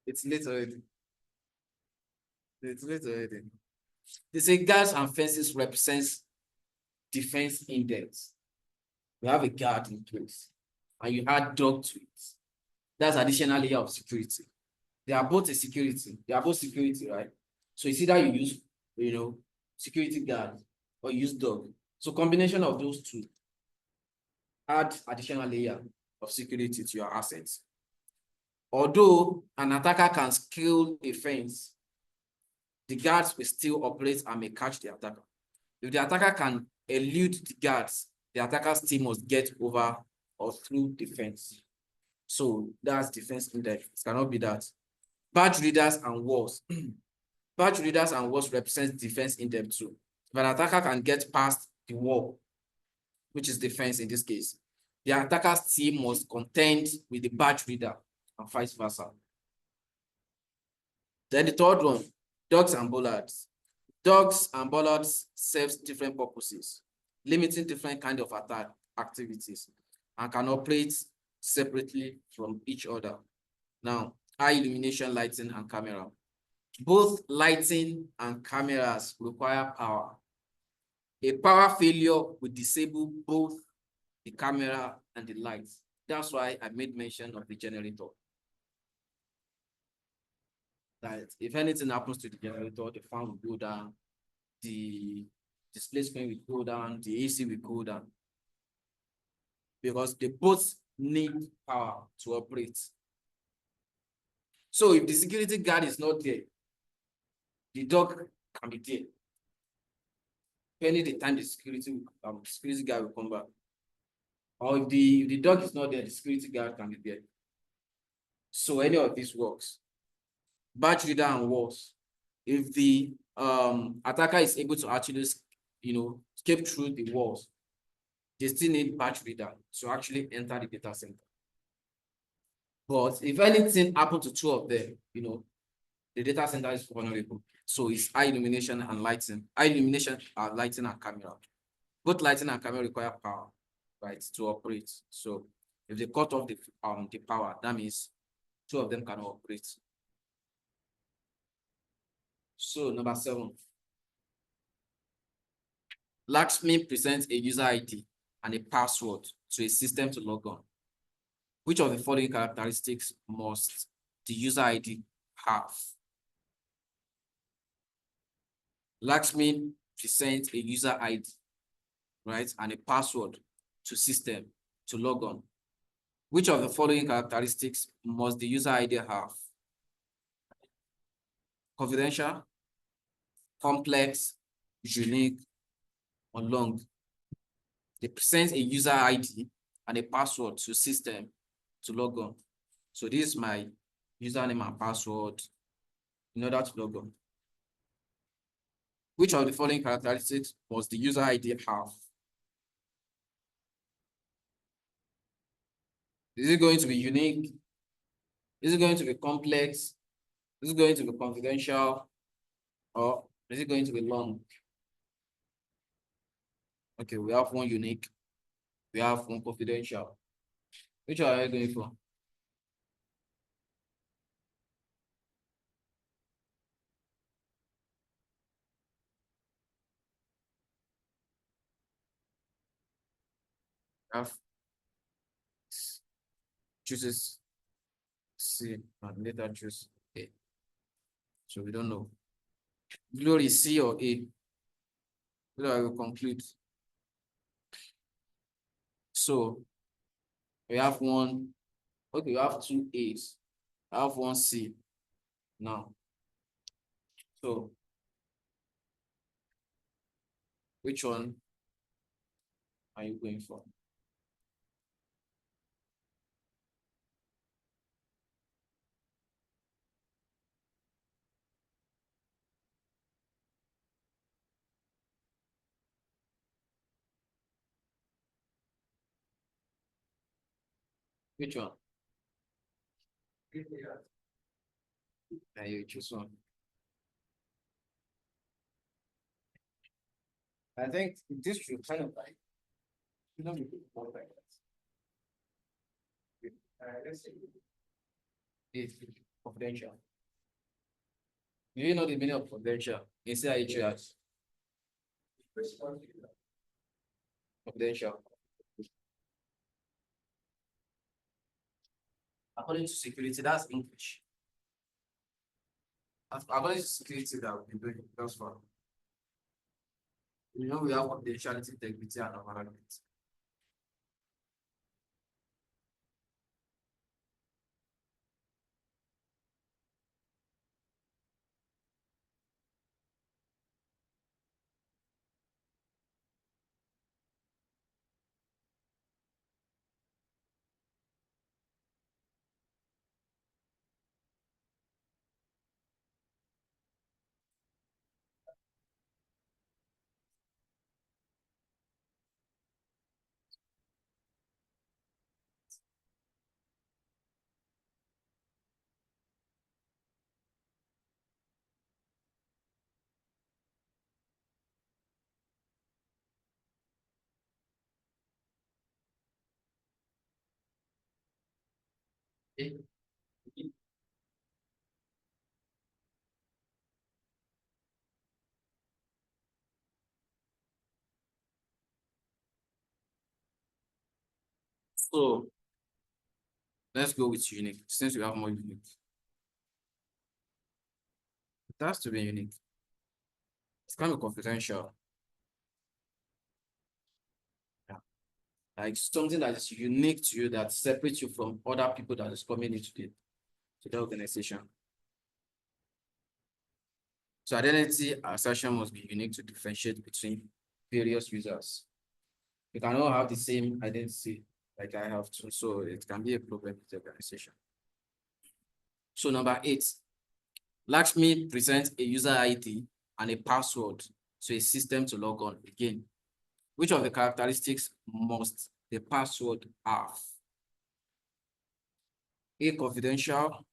It's late already. It's late already. They say guards and fences represents defense index. We have a guard in place, and you add dog to it. That's additional layer of security. They are both a security. They are both security, right? So it's either you use, security guard or you use dog. So combination of those two add additional layer of security to your assets. Although an attacker can scale a fence, the guards will still operate and may catch the attacker. If the attacker can elude the guards, the attacker's team must get over or through the fence. So that's defense index. It cannot be that. Badge readers and walls. Badge readers and walls represent defense in them too. If an attacker can get past the wall, which is defense in this case, the attacker's team must contend with the badge reader and vice versa. Then the third one, dogs and bollards. Dogs and bollards serve different purposes, limiting different kind of attack activities, and can operate separately from each other. Now, high illumination lighting and camera. Both lighting and cameras require power. A power failure will disable both the camera and the lights. That's why I made mention of the generator. That if anything happens to the generator, the fan will go down, the display screen will go down, the AC will go down. Because they both need power to operate. So if the security guard is not there, the dog can be there. Depending the time the security guard will come back. Or if the dog is not there, the security guard can be there. So any of this works. Badge reader and walls. If the attacker is able to actually escape through the walls, they still need badge reader to actually enter the data center. But if anything happened to two of them, the data center is vulnerable. So it's high illumination and lighting. High illumination are lighting and camera. Both lighting and camera require power, right, to operate. So if they cut off the power, that means two of them cannot operate. So number 7. Locksmith presents a user ID and a password to a system to log on. Which of the following characteristics must the user ID have? Locksmith presents a user ID, right, and a password to system to log on. Which of the following characteristics must the user ID have? Confidential, complex, unique, or long. They present a user ID and a password to system to log on. So this is my username and password in order to log on. Which of the following characteristics must the user ID have? Is it going to be unique? Is it going to be complex? Is it going to be confidential? Or is it going to be long? Okay, we have one unique, we have one confidential. Which one are you going for? Have chooses C and later choose A. So we don't know. Glory, C or A? So I will conclude. So we have one, okay, we have two A's. I have one C now. So which one are you going for? Which one? You choose one. I think this should kind of like, you know, like that. Let's see. It's confidential. Do you know the meaning of confidential? Inside each has confidential. According to security, that's English. According to security that we've been doing thus far. You know, we have confidentiality, integrity, and availability. Okay. So let's go with unique, since we have more unique. It has to be unique. It's kind of confidential. Yeah. Like something that is unique to you that separates you from other people that is coming into the organization. So identity assertion must be unique to differentiate between various users. You cannot have the same identity like I have to, so it can be a problem with the organization. So number 8, Lakshmi presents a user ID and a password to a system to log on. Again, which of the characteristics must the password have? A, confidential,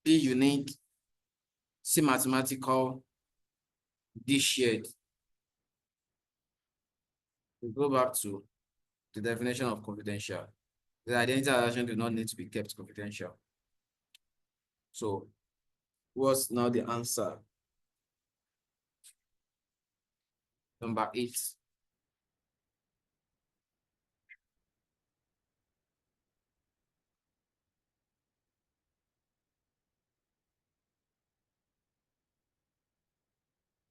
B, unique, C, mathematical, D, shared. We go back to the definition of confidential. The identity assertion do not need to be kept confidential. So what's now the answer? Number 8.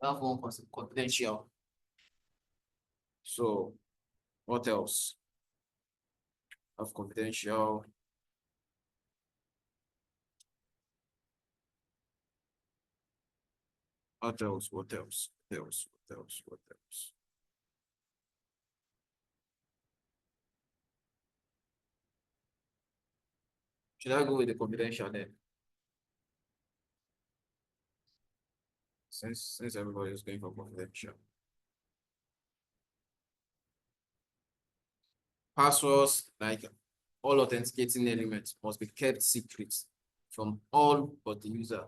That one was confidential. So what else? Of confidential. What else? What else? What else? What else? What else? Should I go with the confidential then? Since everybody is going for confidential. Passwords, like all authenticating elements, must be kept secret from all but the user.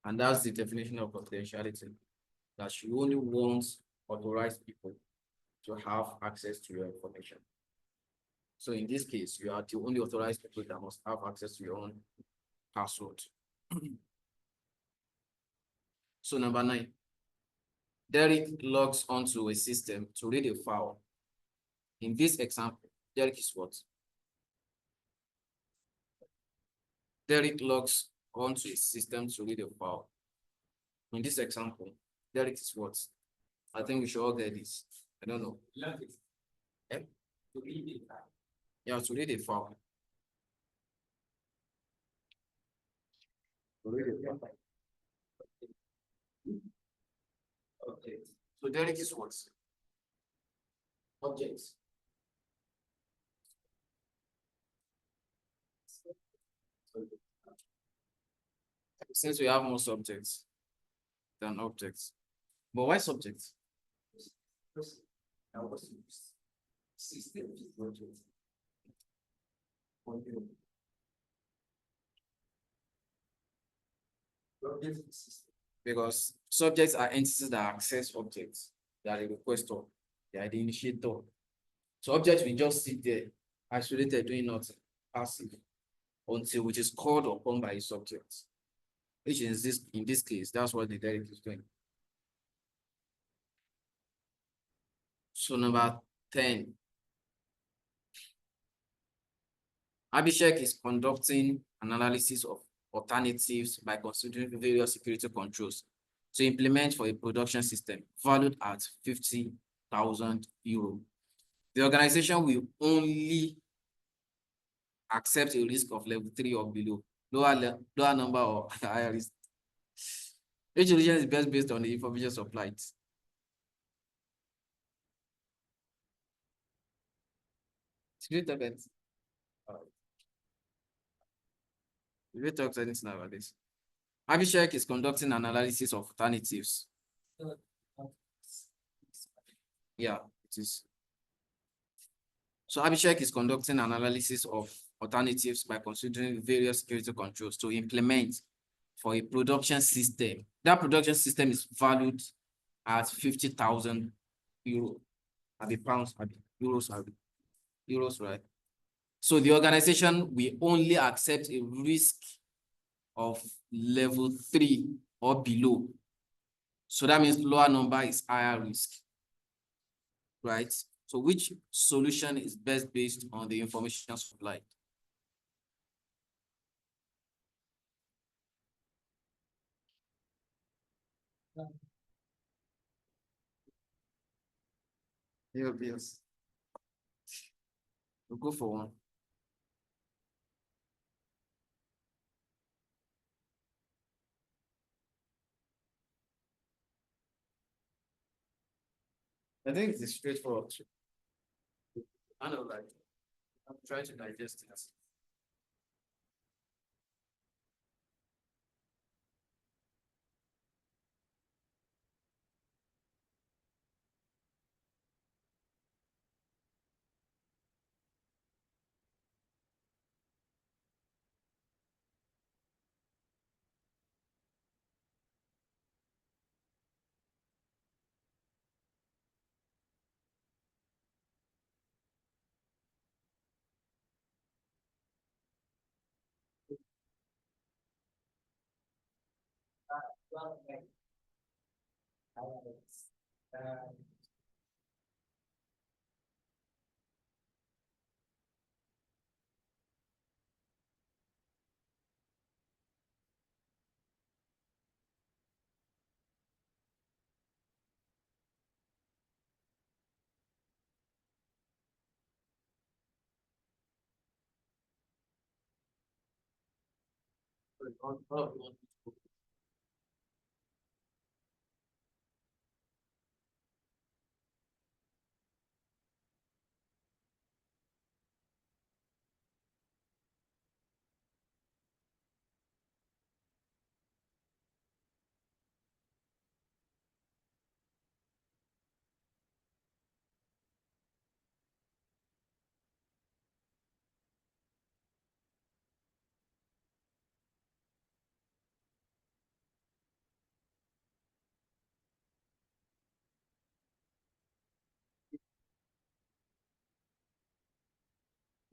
And that's the definition of confidentiality. That you only want authorized people to have access to your information. So in this case, you are the only authorized people that must have access to your own password. So number 9, Derek logs onto a system to read a file. In this example, Derek is what? Derek logs onto a system to read a file. In this example, Derek is what? I think we should all get this. I don't know. Eh? Yeah, to read a file. Okay. So Derek is what? Objects. Since we have more subjects than objects. But why subjects? Because subjects are entities that access objects. They are the requestor. They are the initiator. So objects will just sit there, isolated, doing nothing, passive, until it is called upon by a subject. Which is this, in this case, that's what the Derek is doing. So number 10. Abhishek is conducting an analysis of alternatives by considering various security controls to implement for a production system valued at 50,000 euro. The organization will only accept a risk of level 3 or below, lower number or higher risk. Each region is best based on the information supplied. Security events. We will talk anything about this. Abhishek is conducting an analysis of alternatives. Yeah, it is. So Abhishek is conducting an analysis of alternatives by considering various security controls to implement for a production system. That production system is valued at 50,000 euro. At the pounds, at the euros, at the euros, right? So the organization will only accept a risk of level 3 or below. So that means lower number is higher risk, right? So which solution is best based on the information supplied? Yes. We'll go for one. I think it's straightforward. I know, like, I'm trying to digest it.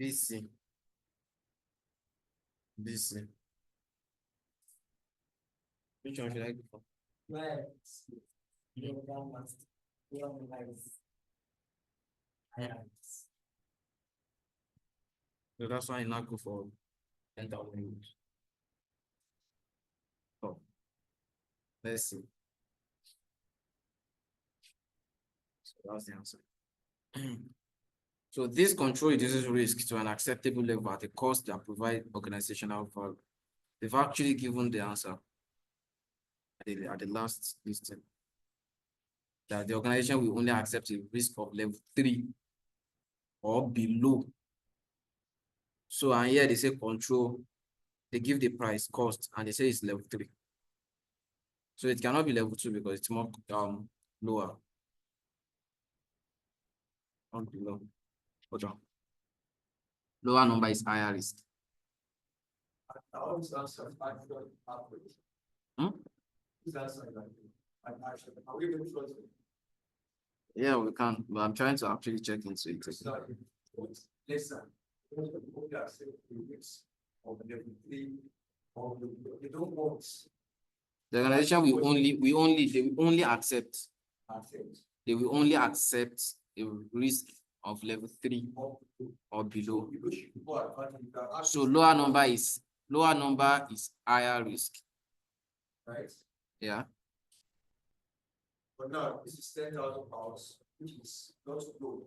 BC. BC. Which one should I go for? So that's why I not go for 10,000 euros. Oh, let's see. So that's the answer. So this control reduces risk to an acceptable level at a cost that provide organizational value. They've actually given the answer at the last listing. That the organization will only accept a risk of level 3 or below. So, and here they say control, they give the price, cost, and they say it's level 3. So it cannot be level 2 because it's more lower. Not below. Hold on. Lower number is higher risk. Hmm? Yeah, we can, but I'm trying to actually check into it. The organization they will only accept a risk of level 3 or below. So lower number is higher risk. Right? Yeah. But now this is 10,000 pounds, which is not low.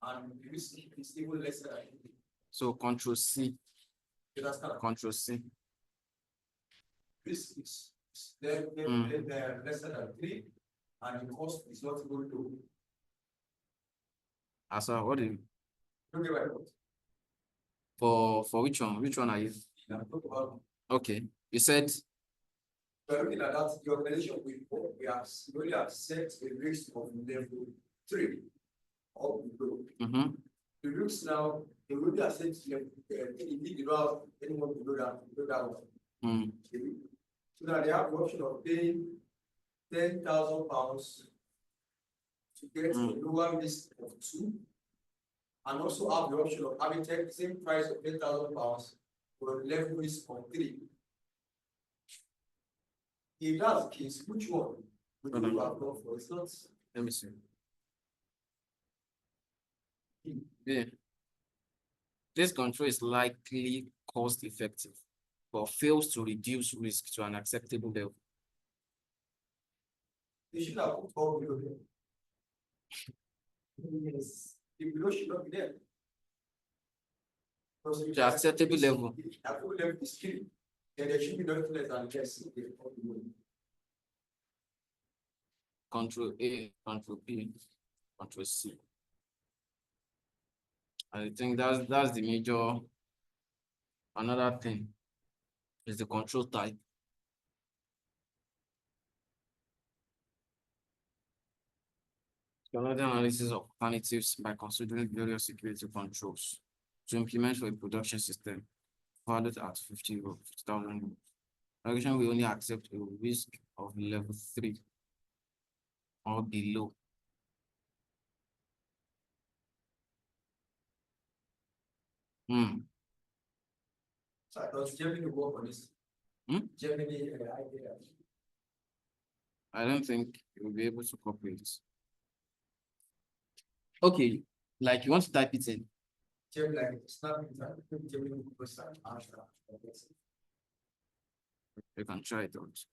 And the risk is even less than So control C. you understand? Control C. Risk is less than 3, and the cost is not even low. So what do you Don't get my point. for which one? Which one are you? I'm talking about Okay. You said we're looking at that the organization we only accept a risk of level 3 or below. The risks now they will accept level you don't have anyone below that one. So now they have the option of paying 10,000 pounds to get a lower risk of 2, and also have the option of having the same price of 10,000 pounds for a level risk of 3. If that's the case, which one would you have gone for? It's not. let me see. Yeah. This control is likely cost effective, but fails to reduce risk to an acceptable level. They should have put all below there. Yes. The below should not be there. To acceptable level. Acceptable level is 3. Then there should be nothing less than just Control A, Control B, Control C. I think that's the major. Another thing is the control type. Another analysis of alternatives by considering various security controls to implement for a production system valued at 50,000. Organization will only accept a risk of level 3 or below. So I thought Germany will work on this. Germany, I don't think you'll be able to cooperate. Okay, like you want to type it in. Germany, like snap Germany will You can try it out.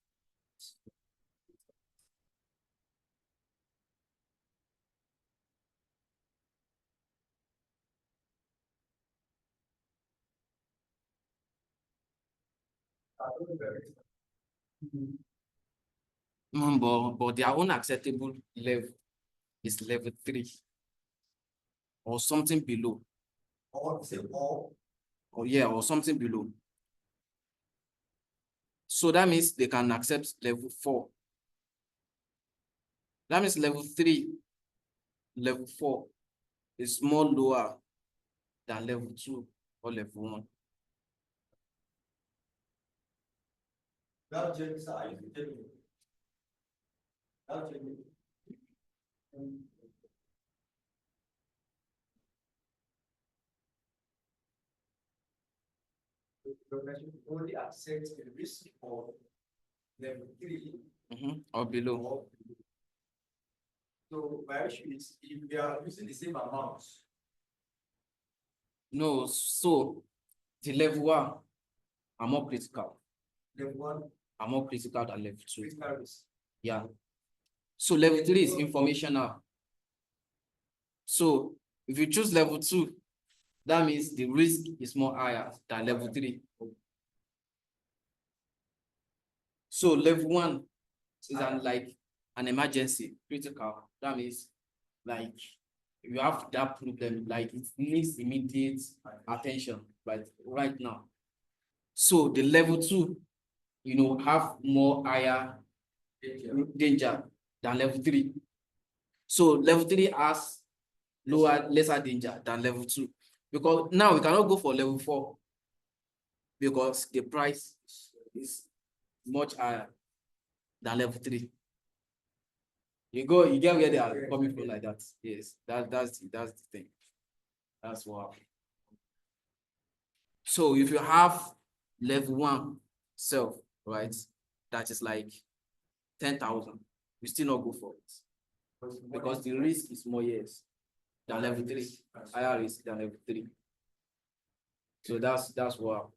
But their own acceptable level is level 3 or something below. Or something below. So that means they can accept level 4. That means level 3, level 4 is more lower than level 2 or level 1. That Germany, I used to tell you. That Germany. only accept the risk of level 3 or below. or so my issue is if we are using the same amount. No, so the level 1 are more critical. Level 1 Are more critical than level 2. critical risk. Yeah. So level 3 is informational. So if you choose level 2, that means the risk is more higher than level 3. So level 1 is like an emergency, critical. That means like you have that problem, like it needs immediate attention right now. So the level 2, have more higher danger than level 3. So level 3 has lesser danger than level 2. Because now we cannot go for level 4 because the price is much higher than level 3. You get where they are coming from like that. Yes, that's the thing. That's what. So if you have level 1 self, right, that is like 10,000, you still not go for it because the risk is more years than level 3, higher risk than level 3. So that's what.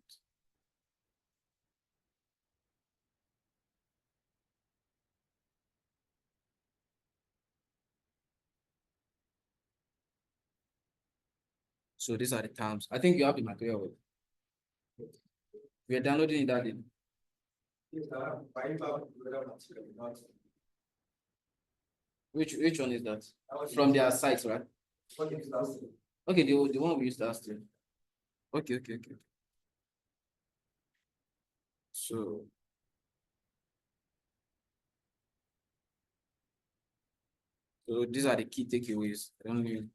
So these are the terms. I think you have the material. We are downloading that in. Which one is that? From their site, right? Okay, the one we used last year. Okay. So these are the key takeaways. I don't really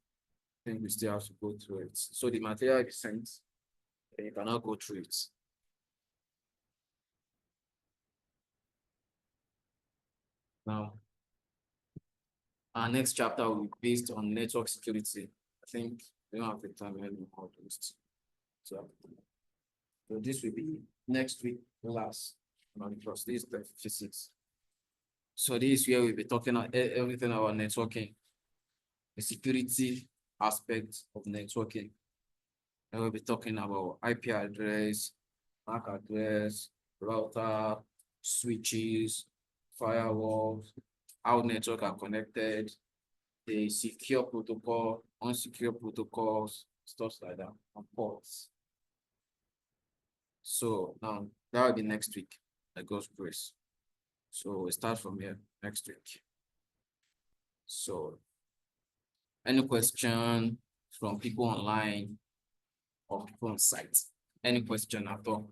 think we still have to go through it. So the material is sent, and you cannot go through it. Now, our next chapter will be based on network security. I think we don't have the time anymore. So this will be next week, last because this is the 56. So this is where we'll be talking about everything about networking, the security aspect of networking. And we'll be talking about IP address, MAC address, router, switches, firewalls, how networks are connected, the secure protocol, unsecure protocols, stuff like that, and ports. So now that will be next week, by God's grace. So we start from here next week. So any question from people online or people on site? Any question at all?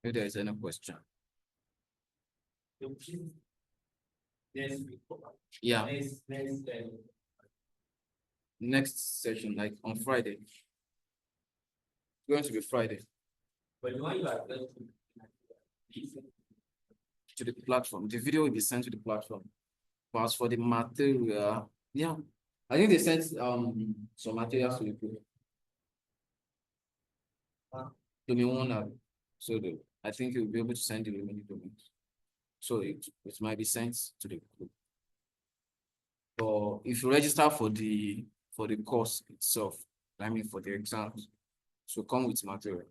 If there is any question. Yeah. Next session, like on Friday. It's going to be Friday. But why you are going to the platform? The video will be sent to the platform. But as for the material, yeah, I think they sent some materials to the group. Domain 1, so I think you'll be able to send the remaining domains. So it might be sent to the group. But if you register for the course itself, I mean for the exams, so come with material.